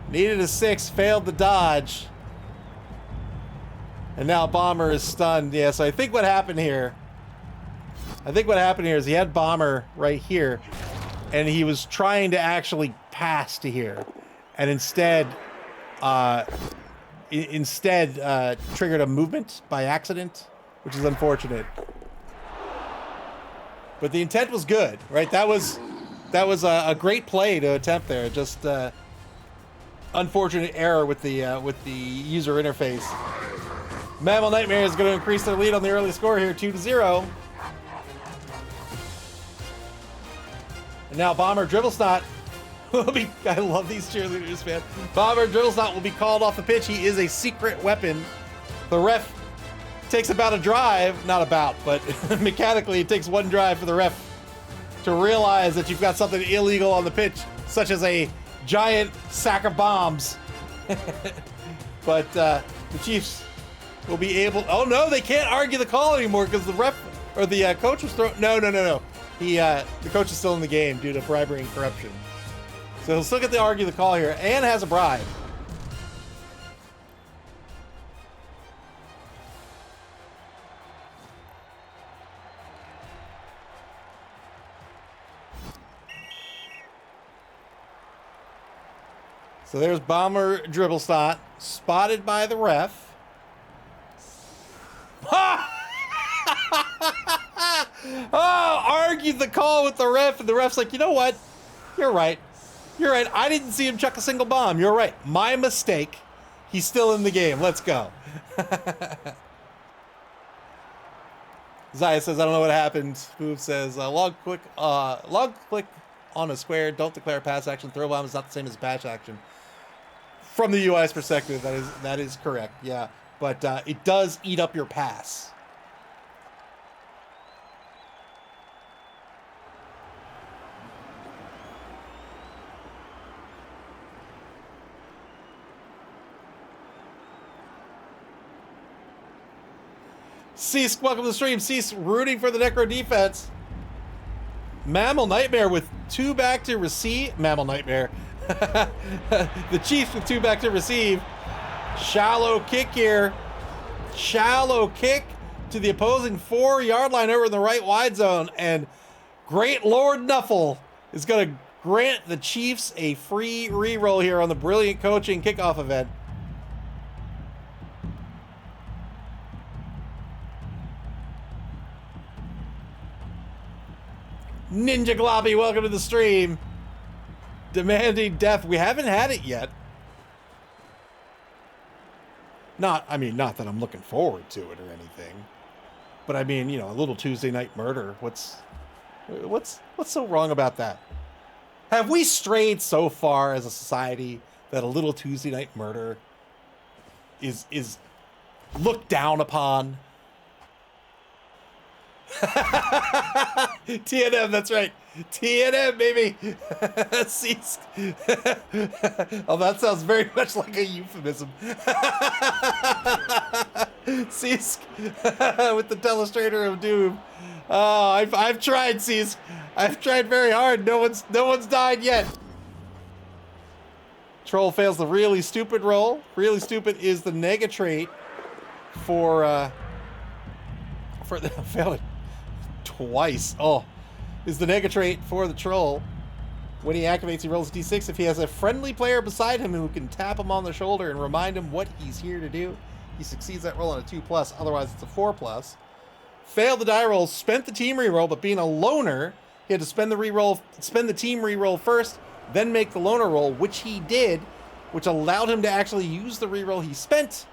Needed a 6, failed the dodge. And now Bomber is stunned. Yeah, so I think what happened here is he had Bomber right here, and he was trying to actually pass to here, and instead triggered a movement by accident, which is unfortunate. But the intent was good, right? That was a great play to attempt there. Just unfortunate error with the user interface. MAML Nightmare is going to increase their lead on the early score here, 2-0. And now Bomber Dribblesnot will be, I love these cheerleaders, man. Bomber Dribblesnot will be called off the pitch. He is a secret weapon. The ref takes about a drive, not about, but mechanically it takes one drive for the ref to realize that you've got something illegal on the pitch, such as a giant sack of bombs. But the Chiefs will be able, oh no, they can't argue the call anymore because the ref, or the coach was thrown, no. The coach is still in the game due to bribery and corruption. So he'll still get to argue the call here, and has a bribe. So there's Bomber Dribblestot, spotted by the ref. Oh, argued the call with the ref, and the ref's like, you know what? You're right. You're right. I didn't see him chuck a single bomb. You're right. My mistake. He's still in the game. Let's go. Zaya says, I don't know what happened. Move says, log click on a square. Don't declare a pass action. Throw bomb is not the same as a pass action. From the UI's perspective, that is correct. Yeah, but it does eat up your pass. Cease, welcome to the stream. Cease rooting for the Necro defense. MAML Nightmare with 2 back to receive. MAML Nightmare. The Chiefs with 2 back to receive. Shallow kick here. Shallow kick to the opposing 4-yard line over in the right wide zone. And Great Lord Nuffle is going to grant the Chiefs a free re-roll here on the brilliant coaching kickoff event. Ninja Globby, welcome to the stream. Demanding death. We haven't had it yet. Not that I'm looking forward to it or anything. But I mean, you know, a little Tuesday night murder. What's so wrong about that? Have we strayed so far as a society that a little Tuesday night murder is looked down upon? TNM, that's right. TNM, baby. Cease. Oh, that sounds very much like a euphemism. Cease with the Telestrator of Doom. Oh, I've tried, Cease. I've tried very hard. No one's died yet. Troll fails the really stupid roll. Really stupid is the nega trait for the failed it twice. Oh, is the nega trait for the troll. When he activates, he rolls a d6. If he has a friendly player beside him who can tap him on the shoulder and remind him what he's here to do, he succeeds that roll on a 2+. Otherwise, it's a 4+. Failed the die roll, spent the team reroll, but being a loner, he had to spend the team reroll first, then make the loner roll, which he did, which allowed him to actually use the reroll he spent,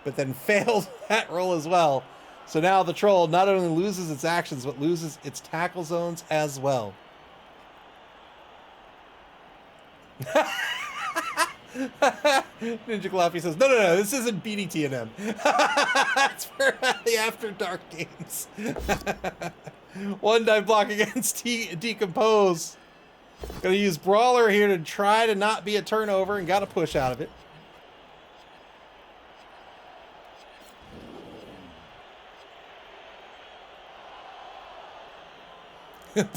but then failed that roll as well. So now the troll not only loses its actions, but loses its tackle zones as well. Ninja Gloppy says, no, this isn't BDTNM. That's for the After Dark games. One dive block against Decompose. Gonna use Brawler here to try to not be a turnover and got a push out of it.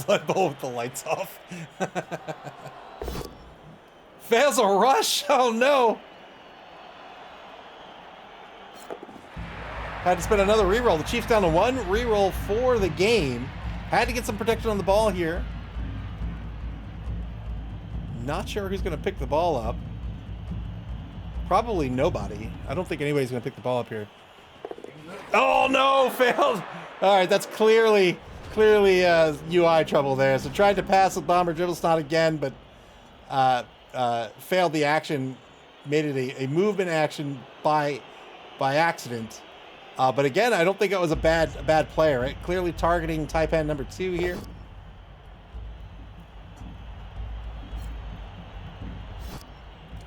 Blood Bowl with the lights off. Fails a rush. Oh no. Had to spend another reroll. The Chiefs down to 1 reroll for the game. Had to get some protection on the ball here. Not sure who's going to pick the ball up. Probably nobody. I don't think anybody's going to pick the ball up here. Oh no, failed. All right, that's clearly UI trouble there. So tried to pass with Bomber Dribblestot again, but failed the action. Made it a movement action by accident. But again, I don't think it was a bad player. Right? Clearly targeting Taipan number 2 here.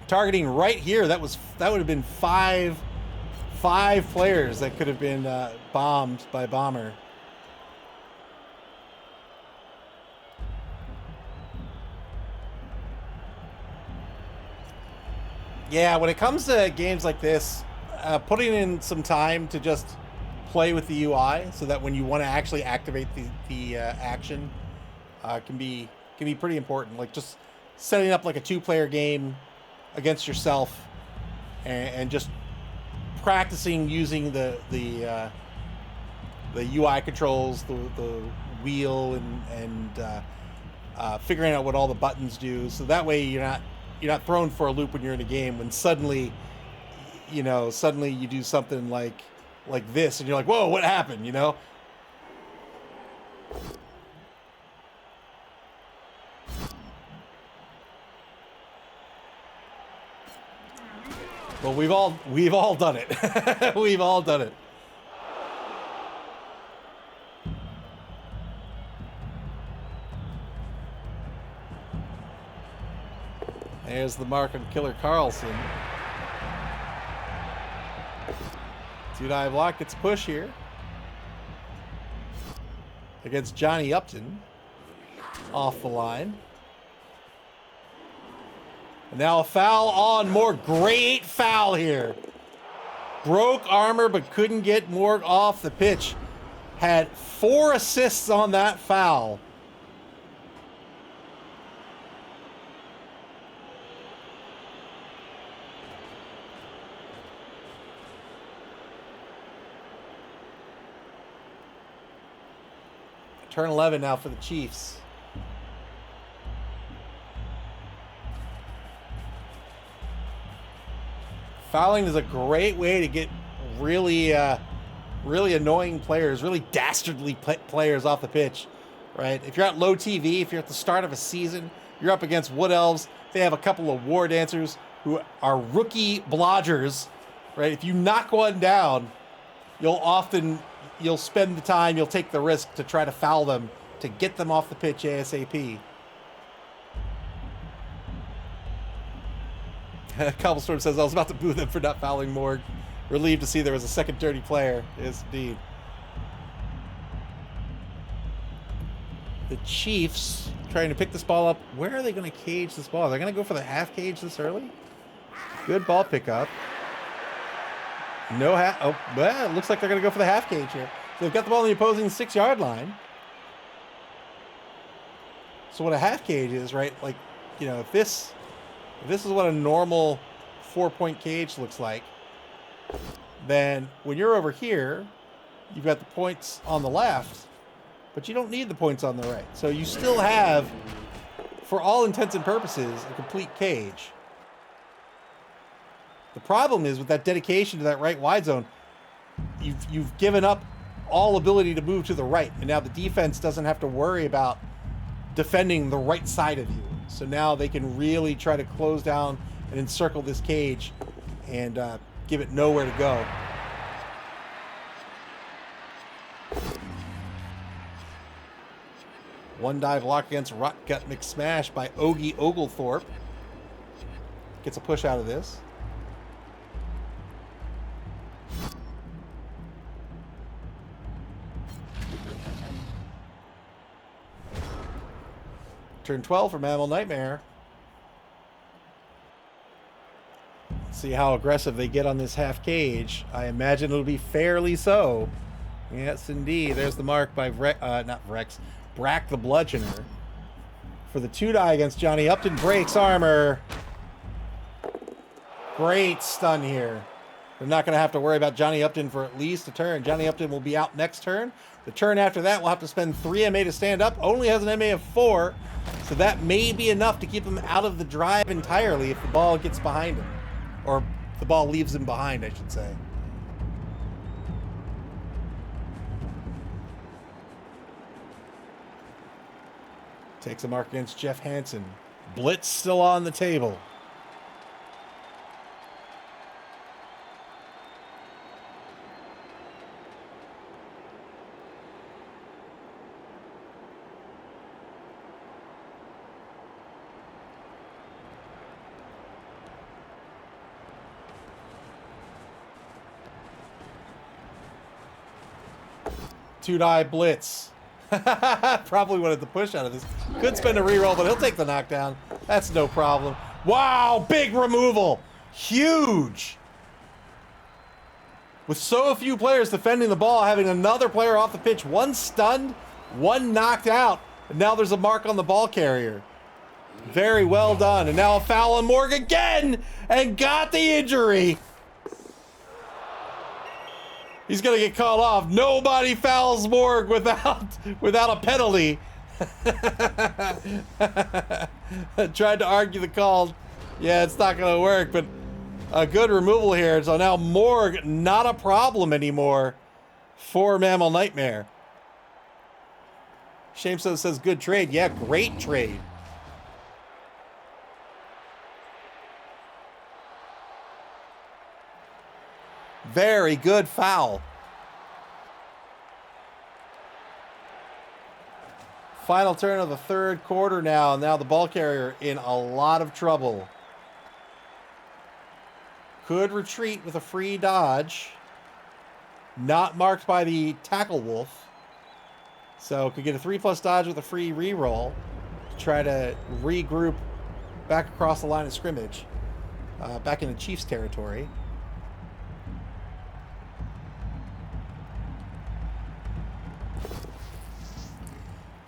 targeting right here. That would have been five players that could have been bombed by Bomber. Yeah, when it comes to games like this, putting in some time to just play with the UI so that when you want to actually activate the action can be pretty important. Like just setting up like a 2-player game against yourself and just practicing using the UI controls, the wheel, and figuring out what all the buttons do. So that way you're not thrown for a loop when you're in a game when suddenly you do something like this and you're like, whoa, what happened, Well, we've all done it. We've all done it. There's the mark on Killer Carlson. 2-die block gets a push here against Johnny Upton off the line. And now a foul on Morg. Great foul here. Broke armor but couldn't get Morg off the pitch. Had 4 assists on that foul. Turn 11 now for the Chiefs. Fouling is a great way to get really annoying players, really dastardly players off the pitch, right? If you're at low TV, if you're at the start of a season, you're up against Wood Elves. They have a couple of War Dancers who are rookie blodgers, right? If you knock one down, you'll spend the time, you'll take the risk to try to foul them to get them off the pitch ASAP. Cobblestorm says, I was about to boo them for not fouling Morg. Relieved to see there was a second dirty player. Yes, indeed. The Chiefs trying to pick this ball up. Where are they going to cage this ball? Are they going to go for the half cage this early? Good ball pickup. No half. Oh, well, it looks like they're going to go for the half cage here. So they've got the ball on the opposing 6-yard line. So what a half cage is, right? Like, if this is what a normal 4-point cage looks like, then when you're over here, you've got the points on the left, but you don't need the points on the right. So you still have, for all intents and purposes, a complete cage. The problem is with that dedication to that right wide zone, you've given up all ability to move to the right, and now the defense doesn't have to worry about defending the right side of you. So now they can really try to close down and encircle this cage and give it nowhere to go. One dive block against Rotgut McSmash by Ogie Oglethorpe. Gets a push out of this. Turn 12 for MAML Nightmare. See how aggressive they get on this half cage. I imagine it'll be fairly so. Yes, indeed. There's the mark by Brack the Bludgeoner. For the 2-die against Johnny Upton. Breaks armor. Great stun here. They're not going to have to worry about Johnny Upton for at least a turn. Johnny Upton will be out next turn. The turn after that, we'll have to spend 3 MA to stand up. Only has an MA of 4. So that may be enough to keep him out of the drive entirely if the ball gets behind him. Or the ball leaves him behind, I should say. Takes a mark against Jeff Hansen. Blitz still on the table. Two-die blitz. Probably wanted the push out of this. Could spend a reroll, but he'll take the knockdown. That's no problem. Wow, big removal. Huge. With so few players defending the ball, having another player off the pitch, one stunned, one knocked out, and now there's a mark on the ball carrier. Very well done. And now a foul on Morg again, and got the injury. He's gonna get called off. Nobody fouls Morg without a penalty. Tried to argue the call. Yeah, it's not gonna work, but a good removal here. So now Morg, not a problem anymore for MAML Nightmare. Shameso says good trade. Yeah, great trade. Very good foul. Final turn of the third quarter now. Now the ball carrier in a lot of trouble. Could retreat with a free dodge. Not marked by the tackle wolf. So could get a 3+ dodge with a free reroll to try to regroup back across the line of scrimmage. Back into Chiefs territory.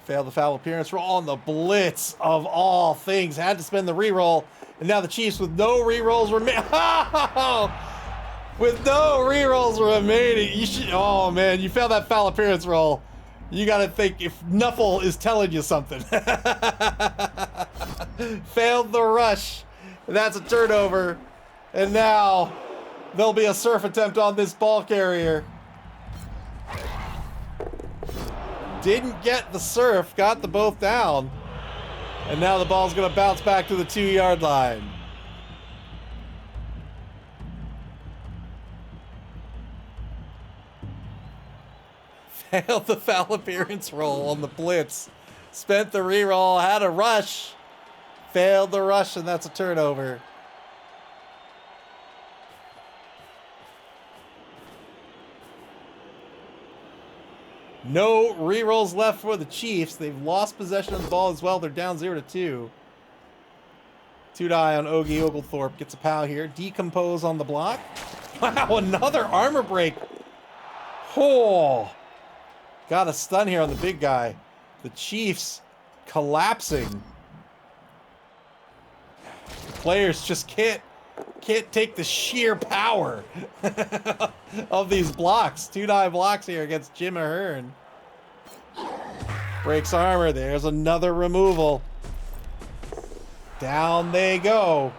Failed the foul appearance roll on the blitz of all things. Had to spend the reroll. And now the Chiefs with no rerolls remaining. With no rerolls remaining. You should, oh man, you failed that foul appearance roll. You got to think if Nuffle is telling you something. Failed the rush. That's a turnover. And now there'll be a surf attempt on this ball carrier. Didn't get the surf, got the both down. And now the ball's gonna bounce back to the 2-yard line. Failed the foul appearance roll on the blitz. Spent the reroll, had a rush. Failed the rush, and that's a turnover. No rerolls left for the Chiefs. They've lost possession of the ball as well. They're down 0-2. Two-die on Ogie Oglethorpe. Gets a pow here. Decompose on the block. Wow, another armor break. Oh. Got a stun here on the big guy. The Chiefs collapsing. The players just can't take the sheer power of these blocks. Two-die blocks here against Jim Ahern. Breaks armor. There's another removal. Down they go.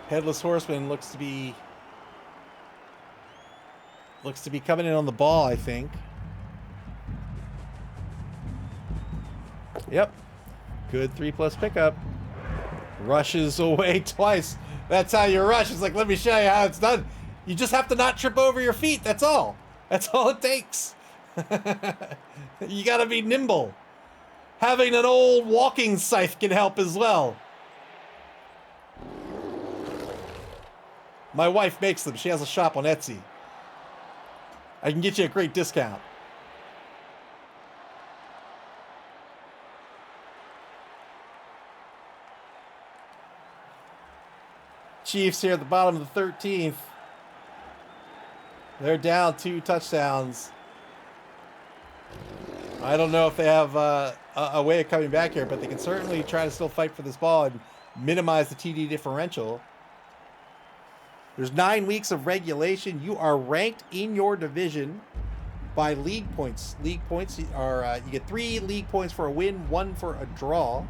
Headless Horseman looks to be coming in on the ball, I think. Yep. Good 3+ pickup. Rushes away twice. That's how you rush. It's like, let me show you how it's done. You just have to not trip over your feet. That's all. That's all it takes. You gotta be nimble. Having an old walking scythe can help as well. My wife makes them. She has a shop on Etsy. I can get you a great discount. Chiefs here at the bottom of the 13th. They're down 2 touchdowns. I don't know if they have a way of coming back here, but they can certainly try to still fight for this ball and minimize the TD differential. There's 9 weeks of regulation. You are ranked in your division by league points. League points are, you get 3 league points for a win, 1 for a draw.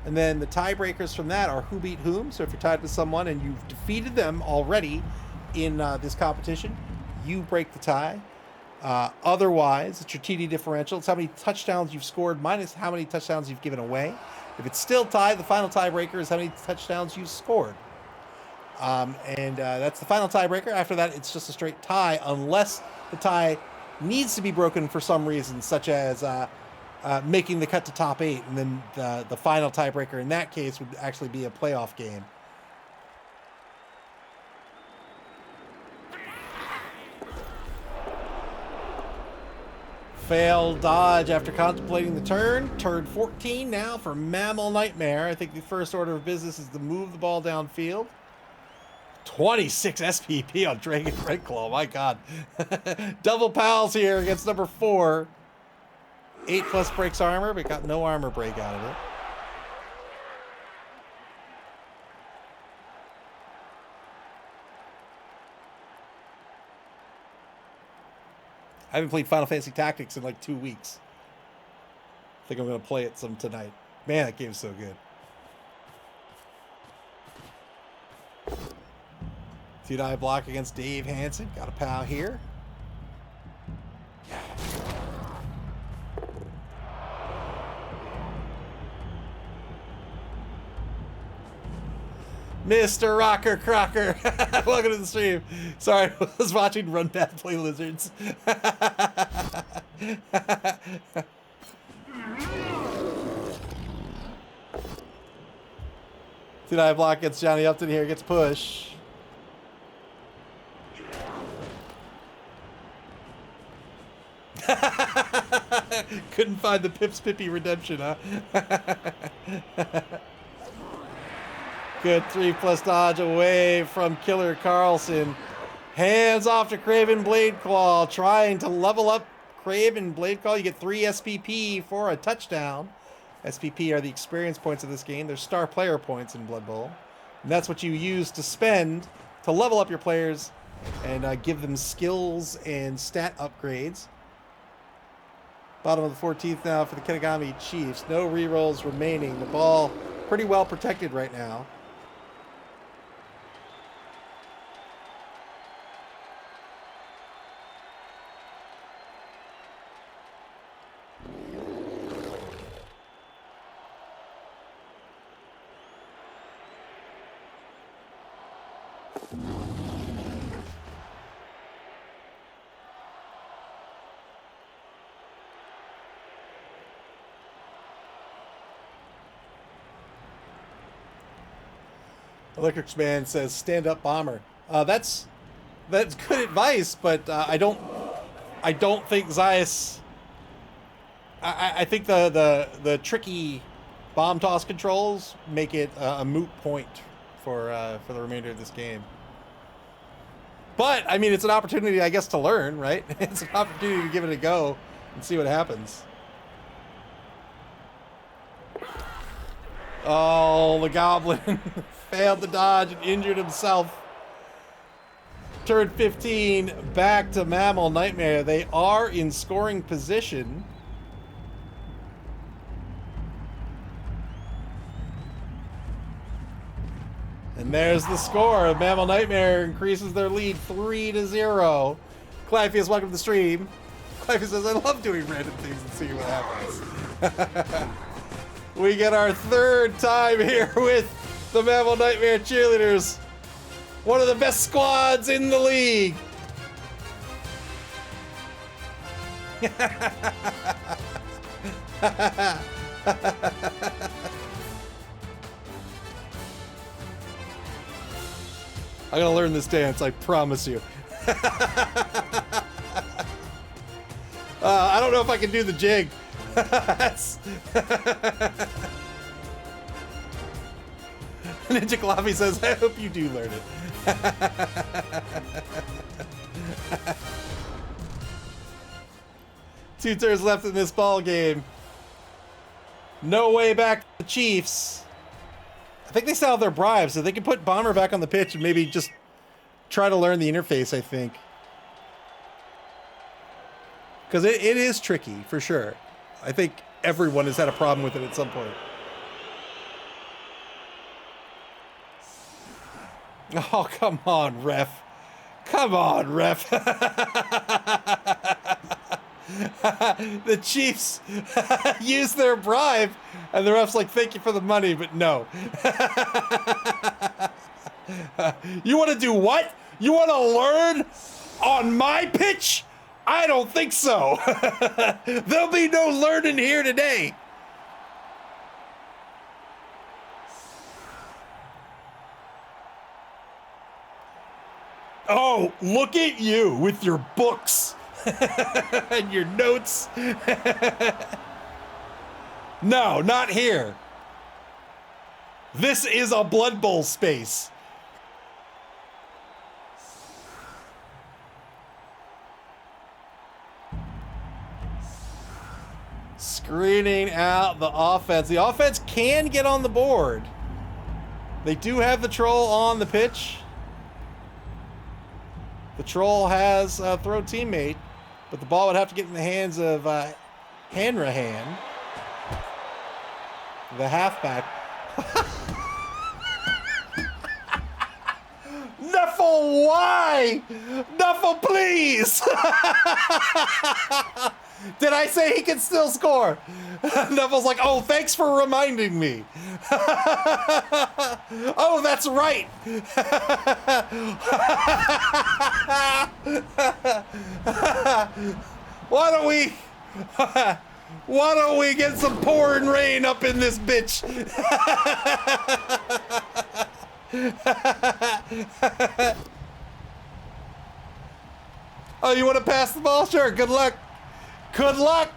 And then the tiebreakers from that are who beat whom. So if you're tied with someone and you've defeated them already in this competition, you break the tie. Otherwise, it's your TD differential. It's how many touchdowns you've scored minus how many touchdowns you've given away. If it's still tied, the final tiebreaker is how many touchdowns you've scored. That's the final tiebreaker. After that, it's just a straight tie unless the tie needs to be broken for some reason, such as making the cut to top 8. And then the final tiebreaker in that case would actually be a playoff game. Failed dodge after contemplating the turn. Turn 14 now for MAML Nightmare. I think the first order of business is to move the ball downfield. 26 SPP on Dragon Red Claw, my god. Double pals here against number 4. 8+ breaks armor, but got no armor break out of it. I haven't played Final Fantasy Tactics in like 2 weeks. I think I'm going to play it some tonight. Man, that game's so good. Two-die block against Dave Hansen. Got a pal here. Mr. Rocker Crocker. Welcome to the stream. Sorry, I was watching Run Bad Play Lizards. Two-die block gets Johnny Upton here. Gets push. Couldn't find the Pips Pippy redemption, huh? Good 3+ dodge away from Killer Carlson. Hands off to Craven Bladeclaw, trying to level up Craven Bladeclaw. You get 3 SPP for a touchdown. SPP are the experience points of this game. They're star player points in Blood Bowl. And that's what you use to spend to level up your players and give them skills and stat upgrades. Bottom of the 14th now for the Kenogami Chiefs. No rerolls remaining. The ball pretty well protected right now. Electric Man says, "Stand up, bomber." That's good advice, but I don't think Zayas. I think the tricky bomb toss controls make it a moot point for the remainder of this game. But I mean, it's an opportunity, I guess, to learn, right? It's an opportunity to give it a go and see what happens. Oh, the Goblin failed to dodge and injured himself. Turn 15, back to MAML Nightmare. They are in scoring position. And there's the score. MAML Nightmare increases their lead 3-0. Clypheus, welcome to the stream. Clypheus says, "I love doing random things and seeing what happens." We get our 3rd time here with the MAML Nightmare Cheerleaders. One of the best squads in the league. I'm gonna learn this dance, I promise you. I don't know if I can do the jig. Ninja Coffee says, "I hope you do learn it." 2 turns left in this ball game. No way back to the Chiefs. I think they still have their bribes, so they can put Bomber back on the pitch and maybe just try to learn the interface, I think. Because it is tricky, for sure. I think everyone has had a problem with it at some point. Oh, come on, ref. Come on, ref. The Chiefs use their bribe, and the ref's like, "Thank you for the money," but no. You want to do what? You want to learn on my pitch? I don't think so. There'll be no learning here today. Oh, look at you with your books. And your notes. No, not here. This is a Blood Bowl space. Screening out the offense. The offense can get on the board. They do have the troll on the pitch. The troll has a throw teammate, but the ball would have to get in the hands of Hanrahan, the halfback. Nuffle, why? Nuffle, please! Did I say he can still score? Nuffle's like, oh, thanks for reminding me. Oh, that's right. Why don't we get some pouring rain up in this bitch? Oh, you want to pass the ball? Sure, good luck. Good luck!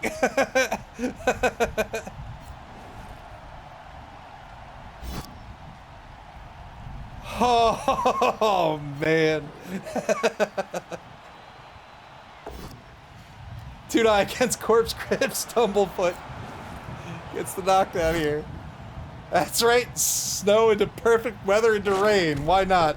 Oh, man. Two-die against Corpse Grips. Tumblefoot gets the knockdown here. That's right. Snow into perfect weather into rain. Why not?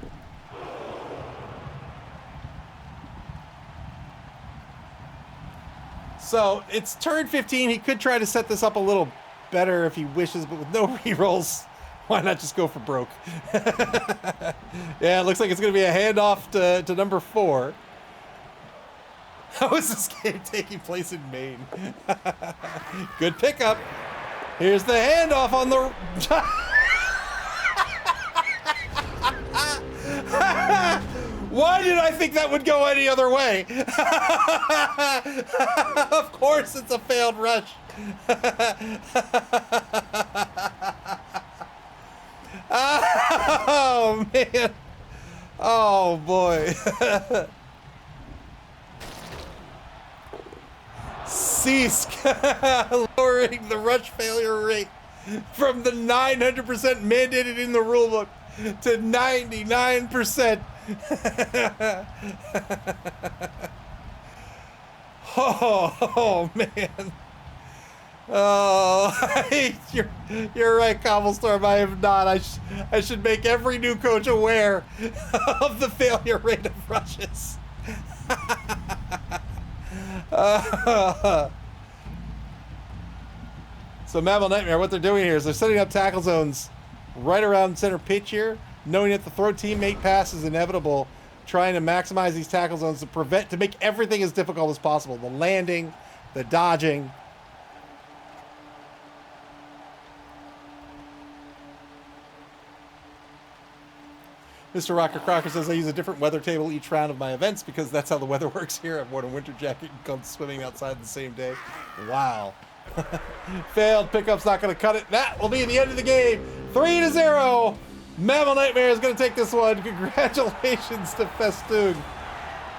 So it's turn 15. He could try to set this up a little better if he wishes, but with no rerolls, why not just go for broke? Yeah, it looks like it's going to be a handoff to number 4. How is this game taking place in Maine? Good pickup. Here's the handoff on the... Why did I think that would go any other way? Of course it's a failed rush. Oh, man. Oh, boy. Cease lowering the rush failure rate from the 900% mandated in the rulebook to 99%. Oh, man. Oh, you're right, Cobblestorm. I have not. I should make every new coach aware of the failure rate of rushes. So MAML Nightmare, what they're doing here is they're setting up tackle zones right around center pitch here, knowing that the throw teammate pass is inevitable, trying to maximize these tackle zones to make everything as difficult as possible. The landing, the dodging. Mr. Rocker Crocker says, I use a different weather table each round of my events because that's how the weather works here. I've worn a winter jacket and come swimming outside the same day. Wow. Failed. Pickup's not going to cut it. That will be the end of the game. 3-0. MAML Nightmare is going to take this one. Congratulations to Festoon.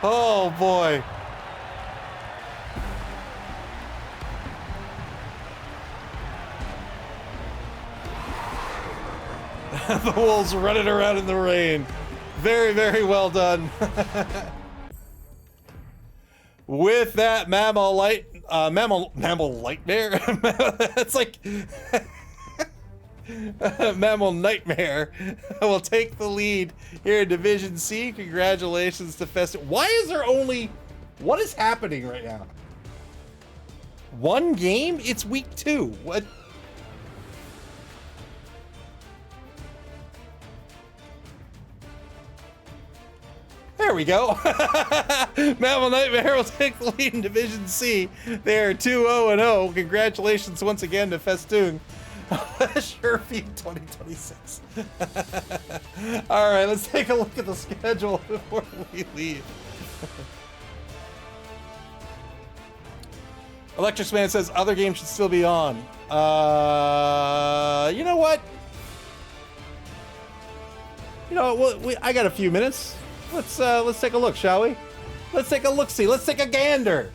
Oh, boy. The Wolves running around in the rain. Very, very well done. With that, MAML Nightmare. It's like MAML Nightmare will take the lead here in Division C. Congratulations to Fest. Why is there only... What is happening right now? One game? It's week 2. What? There we go. MAML Nightmare will take the lead in Division C. They are 2-0-0. Congratulations once again to Festoon. Sherfy 2026. All right, let's take a look at the schedule before we leave. Electric Man says other games should still be on. You know what? I got a few minutes. Let's take a look, shall we? Let's take a look-see. Let's take a gander.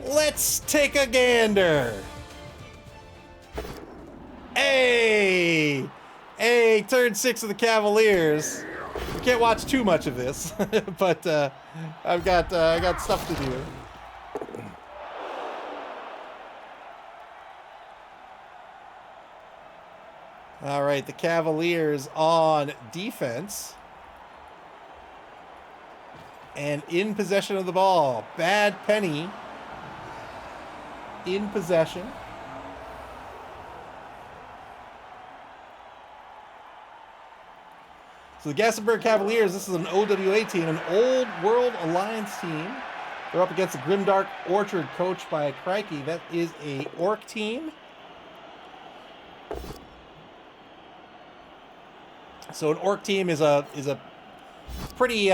Let's take a gander. Hey! Hey, turn 6 of the Cavaliers. You can't watch too much of this, but I got stuff to do. All right, the Cavaliers on defense. And in possession of the ball. Bad Penny in possession. So the Gassenberg Cavaliers, this is an OWA team, an Old World Alliance team. They're up against the Grimdark Orchard, coached by Crikey. That is a Orc team. So an Orc team is a pretty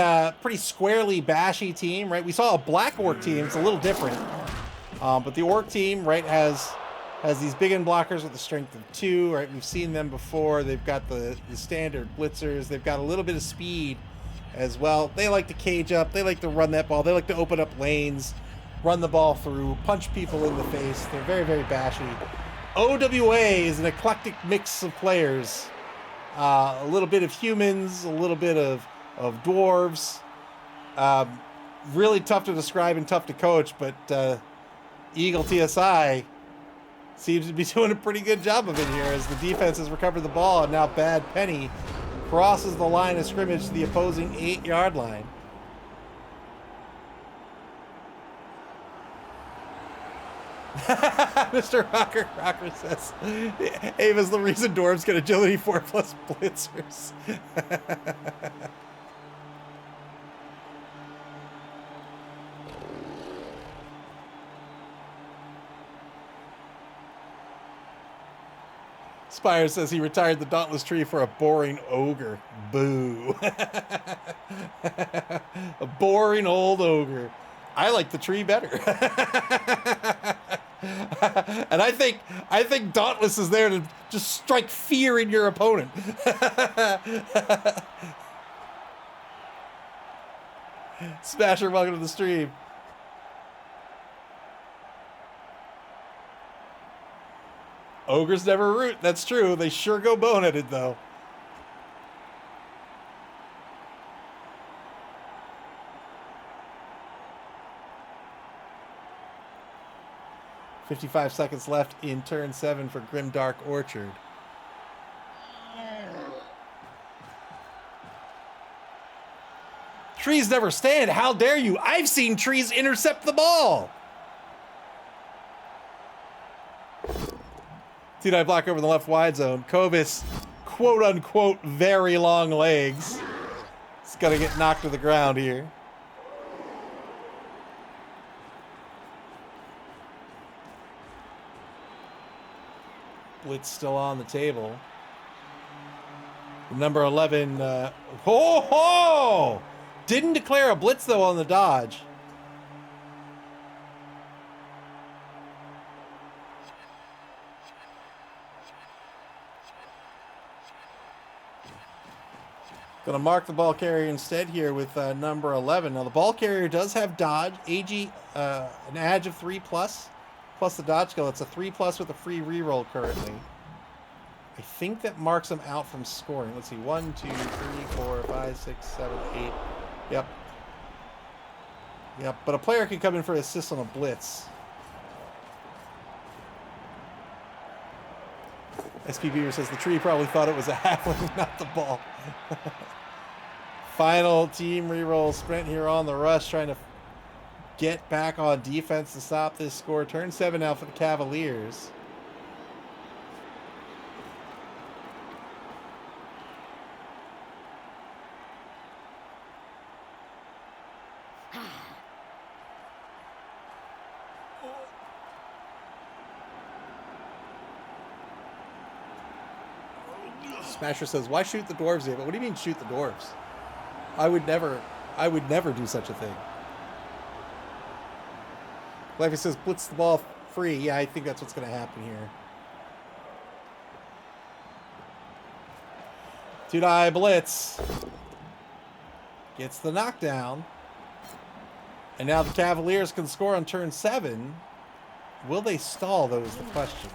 squarely bashy team, right? We saw a Black Orc team. It's a little different, but the Orc team, right, has these big end blockers with the strength of 2, right? We've seen them before. They've got the standard blitzers. They've got a little bit of speed as well. They like to cage up. They like to run that ball. They like to open up lanes, run the ball through, punch people in the face. They're very, very bashy. OWA is an eclectic mix of players. A little bit of humans, a little bit of dwarves. Really tough to describe and tough to coach, but Eagle TSI seems to be doing a pretty good job of it here as the defense has recovered the ball, and now Bad Penny crosses the line of scrimmage to the opposing 8-yard line. Mr. Rocker says, Ava's the reason dwarves get agility 4+ blitzers. Spire says he retired the Dauntless Tree for a boring ogre. Boo. A boring old ogre. I like the tree better. And I think Dauntless is there to just strike fear in your opponent. Smasher, welcome to the stream. Ogres never root. That's true. They sure go boneheaded, though. "55 seconds left in turn 7 for Grimdark Orchard." Trees never stand. How dare you? I've seen trees intercept the ball. T9 block over the left wide zone. Kobus, quote unquote, very long legs. It's got to get knocked to the ground here. Blitz still on the table. Number 11. Didn't declare a blitz, though, on the dodge. Going to mark the ball carrier instead here with number 11. Now, the ball carrier does have dodge. AG, an edge of 3+, plus the dodge skill. It's a 3+ with a free reroll currently. I think that marks him out from scoring. Let's see. 1, 2, 3, 4, 5, 6, 7, 8. Yep. Yep. But a player can come in for assist on a blitz. SP Beaver says the tree probably thought it was a halfling, not the ball. Final team reroll sprint here on the rush, trying to get back on defense to stop this score. Turn 7 now for the Cavaliers. Smasher says, "Why shoot the dwarves here?" But what do you mean shoot the dwarves? I would never do such a thing. Leffy says, "Blitz the ball free." Yeah, I think that's what's going to happen here. Two-die blitz. Gets the knockdown. And now the Cavaliers can score on turn 7. Will they stall, though, is the question.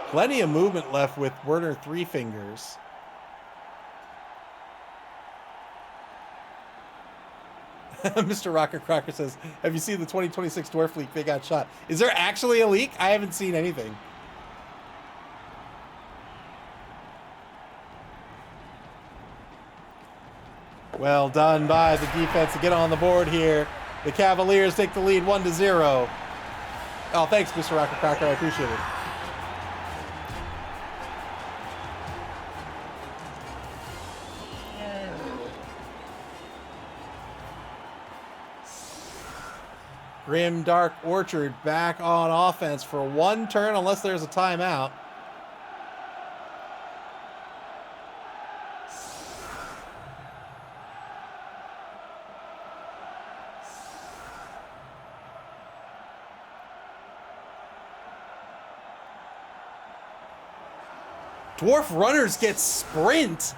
Plenty of movement left with Werner Three Fingers. Mr. Rocker Crocker says, have you seen the 2026 Dwarf leak? They got shot. Is there actually a leak? I haven't seen anything. Well done by the defense to get on the board here. The Cavaliers take the lead 1-0. Oh, thanks, Mr. Rocker Crocker. I appreciate it. Grim Dark Orchard back on offense for one turn unless there's a timeout. Dwarf runners get sprint.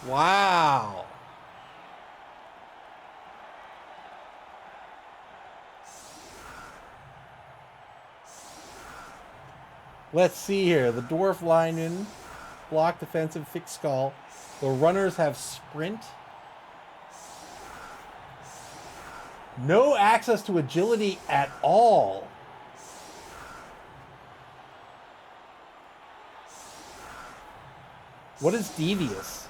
Wow. Let's see here. The dwarf lineman, block, defensive, fixed skull. The runners have sprint. No access to agility at all. What is devious?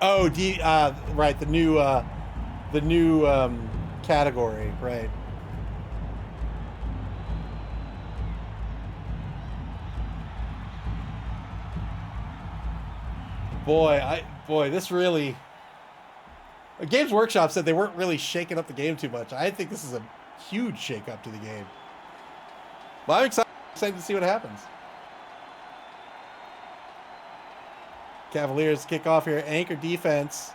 Oh, right, the new category, right? Boy, this really. Games Workshop said they weren't really shaking up the game too much. I think this is a huge shake-up to the game. Well, I'm excited to see what happens. Cavaliers kick off here. Anchor defense.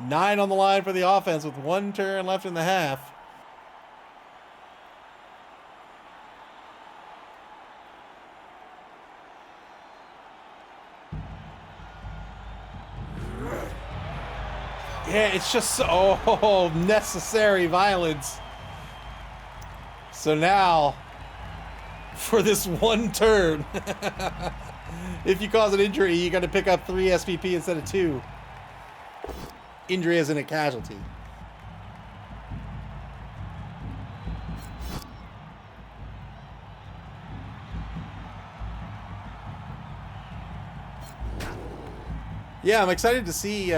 9 on the line for the offense with 1 turn left in the half. Yeah, it's just so necessary violence. So now, for this 1 turn, if you cause an injury, you got to pick up 3 SPP instead of 2. Injury isn't a casualty. Yeah, I'm excited to see.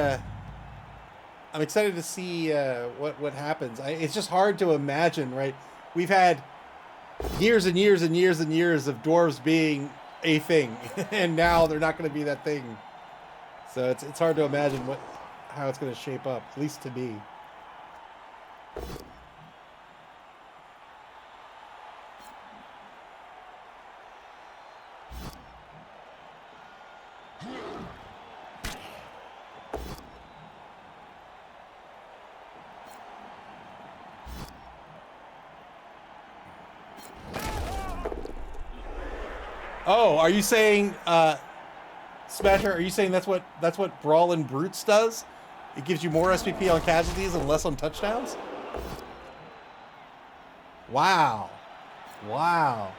What happens. It's just hard to imagine, right? We've had years and years and years and years of dwarves being a thing, and now they're not going to be that thing. So it's hard to imagine how it's going to shape up, at least to me. Oh, are you saying, Smasher, are you saying that's what Brawlin' Brutes does? It gives you more SPP on casualties and less on touchdowns? Wow. Wow.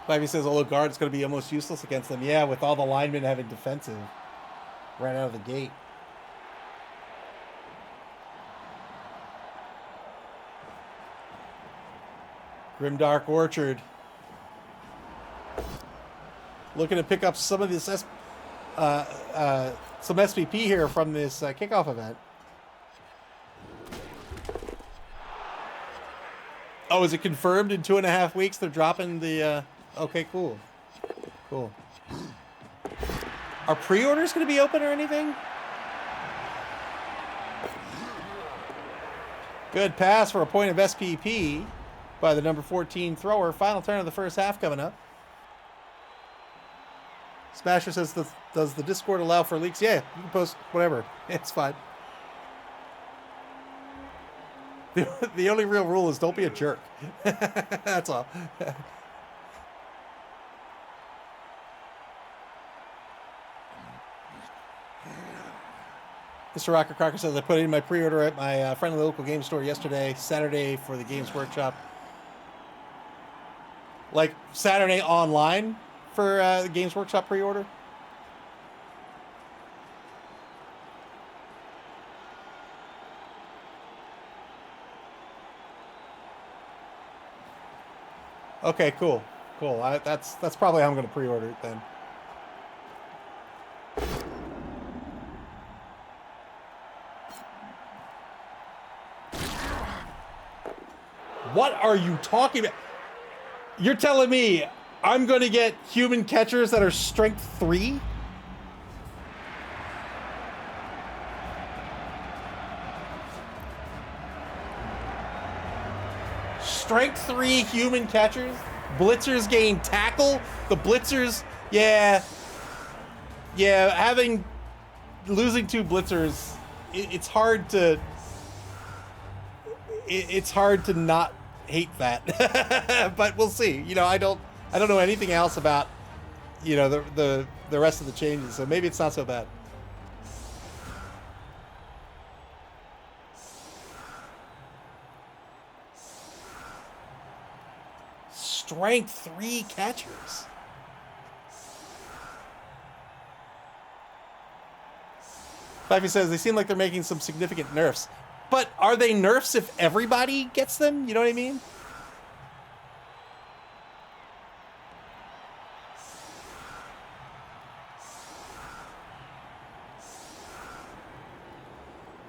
Spivey says, Olo Guard's going to be almost useless against them. Yeah, with all the linemen having defensive right out of the gate. Grimdark Orchard. Looking to pick up some of this some SPP here from this kickoff event. Oh, is it confirmed in 2.5 weeks they're dropping the... Okay, cool. Cool. Are pre-orders going to be open or anything? Good pass for a point of SPP by the number 14 thrower. Final turn of the first half coming up. Smasher says, does the Discord allow for leaks? Yeah, you can post whatever. It's fine. The only real rule is don't be a jerk. That's all. Mr. Rocker Crocker says, I put in my pre-order at my friendly local game store yesterday, Saturday for the Games Workshop. Like, Saturday online for the Games Workshop pre-order? Okay, cool. Cool. That's probably how I'm going to pre-order it then. What are you talking about? You're telling me I'm going to get human catchers that are strength 3? Strength 3 human catchers? Blitzers gain tackle? The blitzers, yeah, losing 2 blitzers, it's hard to not hate that. But we'll see. You know, I don't know anything else about, you know, the rest of the changes, so maybe it's not so bad. Strength 3 catchers. Fifey says they seem like they're making some significant nerfs. But are they nerfs if everybody gets them? You know what I mean?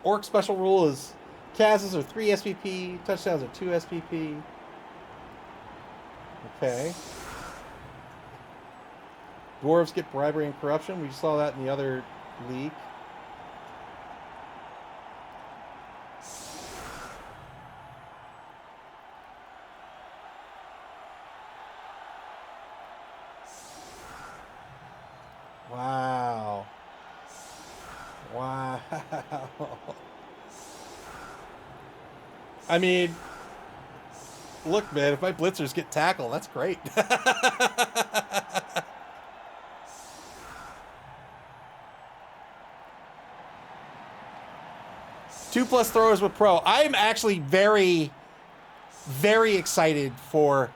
Orc special rule is Kazas are 3 SPP, touchdowns are 2 SPP. Okay. Dwarves get bribery and corruption. We saw that in the other league. Wow. Wow. I mean, look, man, if my blitzers get tackled, that's great. 2+ throwers with pro. I'm actually very, very excited for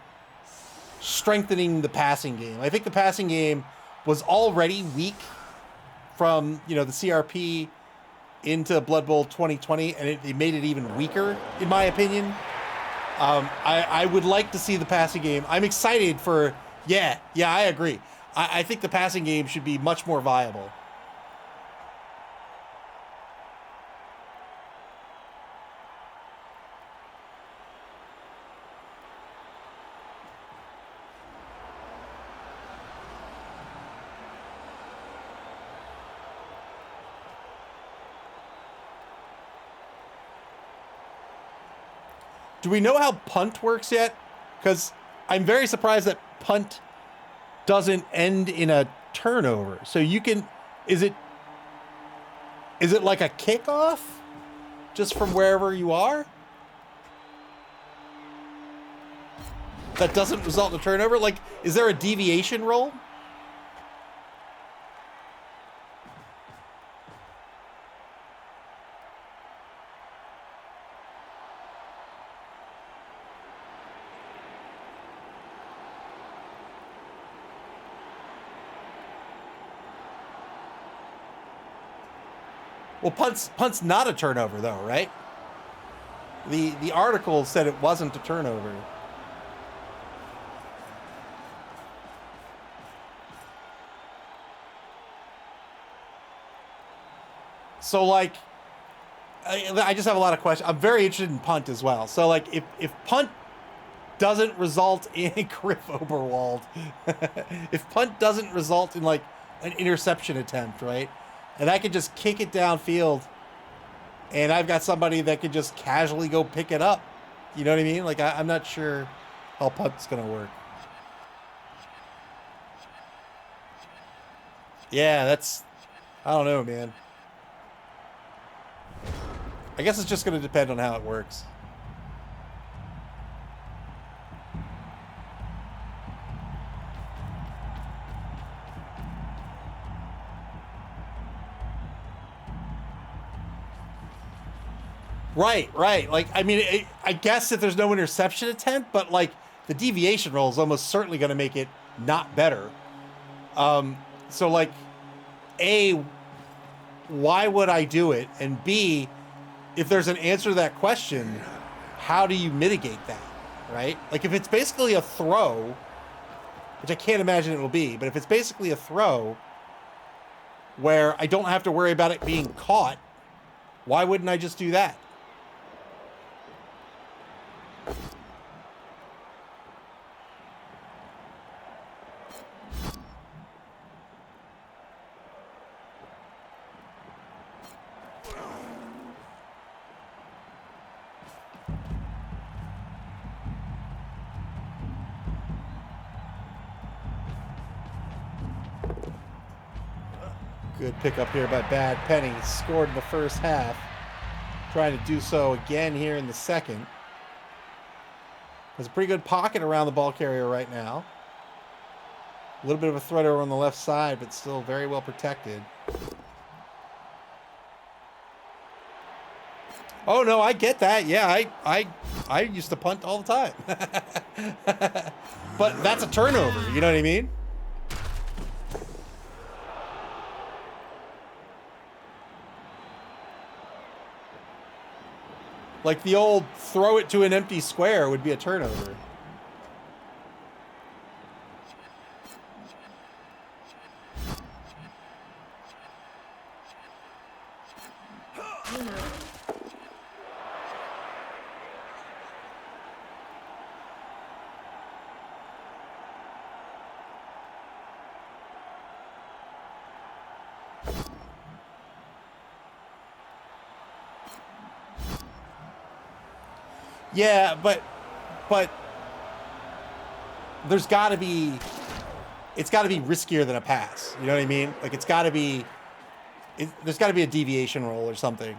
strengthening the passing game. I think the passing game was already weak from, you know, the CRP into Blood Bowl 2020, and it made it even weaker, in my opinion. I would like to see the passing game. I'm excited for, yeah, I agree. I think the passing game should be much more viable. Do we know how punt works yet? Because I'm very surprised that punt doesn't end in a turnover. So you can, is it like a kickoff just from wherever you are? That doesn't result in a turnover? Like, is there a deviation roll? Well, punt's not a turnover, though, right? The article said it wasn't a turnover. So, like, I just have a lot of questions. I'm very interested in punt as well. So, like, if punt doesn't result in Griff Oberwald, if punt doesn't result in, like, an interception attempt, right? And I could just kick it downfield, and I've got somebody that could just casually go pick it up. You know what I mean? Like, I'm not sure how punt's going to work. Yeah, that's... I don't know, man. I guess it's just going to depend on how it works. Right, right. Like, I mean, I guess if there's no interception attempt, but, like, the deviation roll is almost certainly going to make it not better. So, like, A, why would I do it? And B, if there's an answer to that question, how do you mitigate that, right? Like, if it's basically a throw, which I can't imagine it will be, but if it's basically a throw where I don't have to worry about it being caught, why wouldn't I just do that? Good pickup here by Bad Penny. Scored in the first half. Trying to do so again here in the second. There's a pretty good pocket around the ball carrier right now. A little bit of a threat over on the left side, but still very well protected. Oh, no, I get that. Yeah, I used to punt all the time. But that's a turnover, you know what I mean? Like the old throw it to an empty square would be a turnover. Yeah, but there's got to be, it's got to be riskier than a pass. You know what I mean? Like it's got to be, there's got to be a deviation roll or something.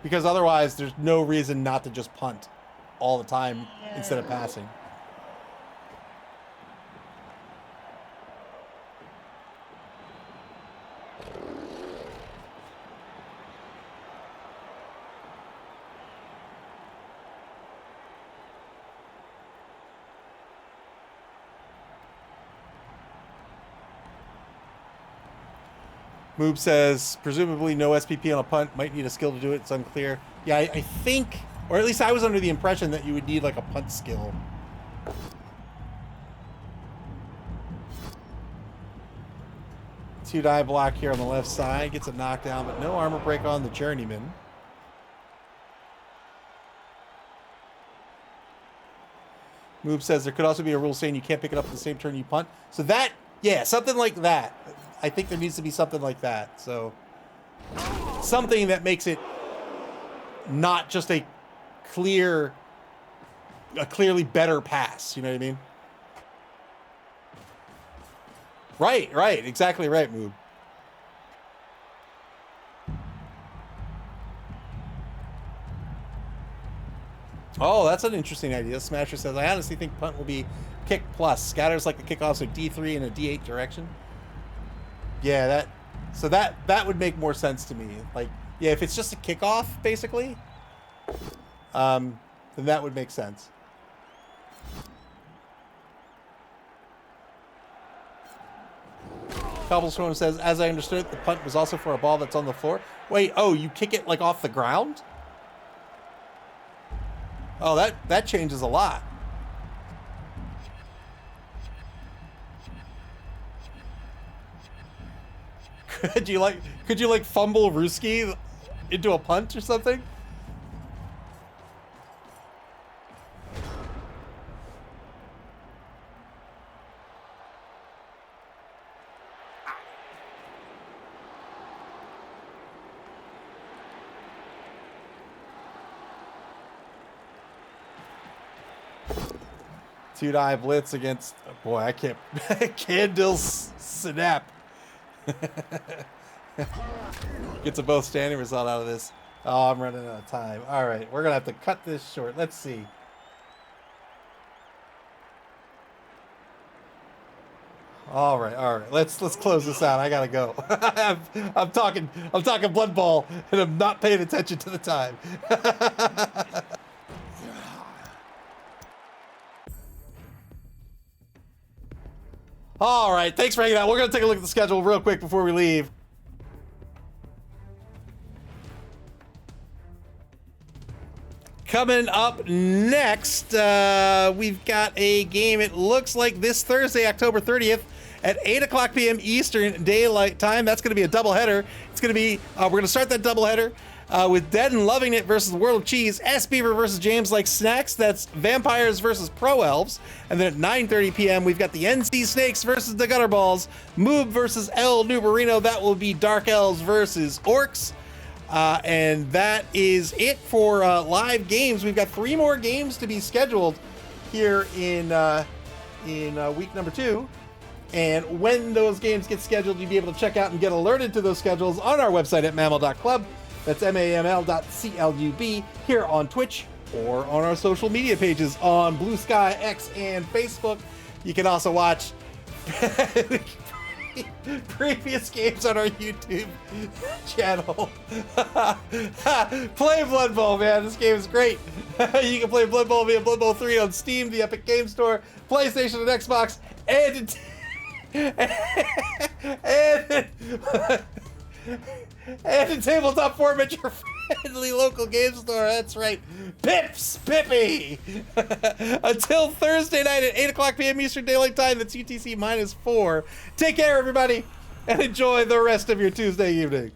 Because otherwise there's no reason not to just punt all the time instead of passing. Moob says, presumably no SPP on a punt. Might need a skill to do it. It's unclear. Yeah, I think, or at least I was under the impression that you would need like a punt skill. Two die block here on the left side. Gets a knockdown, but no armor break on the journeyman. Moob says there could also be a rule saying you can't pick it up at the same turn you punt. So that, yeah, something like that. I think there needs to be something like that. So something that makes it not just a clearly better pass. You know what I mean? Right, right. Exactly right, Moob. Oh, that's an interesting idea. Smasher says, I honestly think punt will be kick plus. Scatters like the kickoffs are D3 in a D8 direction. Yeah, that would make more sense to me. Like, yeah, if it's just a kickoff, basically, then that would make sense. Cobblestone says, as I understood it, the punt was also for a ball that's on the floor. Wait, oh, you kick it like off the ground? Oh, that changes a lot. Could you like fumble Ruski into a punt or something? 2-die blitz against, boy, I can't, Candles snap. Gets a both standing result out of this. Oh, I'm running out of time. All right, we're gonna have to cut this short. Let's see. All right. Let's close this out. I gotta go. I'm talking Blood Bowl, and I'm not paying attention to the time. All right. Thanks for hanging out. We're gonna take a look at the schedule real quick before we leave. Coming up next, we've got a game. It looks like this Thursday, October 30th, at 8 o'clock p.m. Eastern Daylight Time. That's going to be a doubleheader. It's going to be, we're going to start that doubleheader with Dead and Loving It versus World of Cheese, S. Beaver versus James Like Snacks. That's Vampires versus Pro Elves. And then at 9:30 p.m., we've got the NC Snakes versus the Gutterballs, Moob versus El Nubarino. That will be Dark Elves versus Orcs. And that is it for live games. We've got 3 more games to be scheduled here in week number 2. And when those games get scheduled, you'll be able to check out and get alerted to those schedules on our website at maml.club. That's maml.club here on Twitch or on our social media pages on Blue Sky, X, and Facebook. You can also watch previous games on our YouTube channel. Play Blood Bowl, man. This game is great. You can play Blood Bowl via Blood Bowl 3 on Steam, the Epic Game Store, PlayStation, and Xbox, and in tabletop format, your friendly local game store. That's right. Pips Pippy. Until Thursday night at 8 o'clock p.m. Eastern Daylight Time. That's UTC -4. Take care, everybody, and enjoy the rest of your Tuesday evening.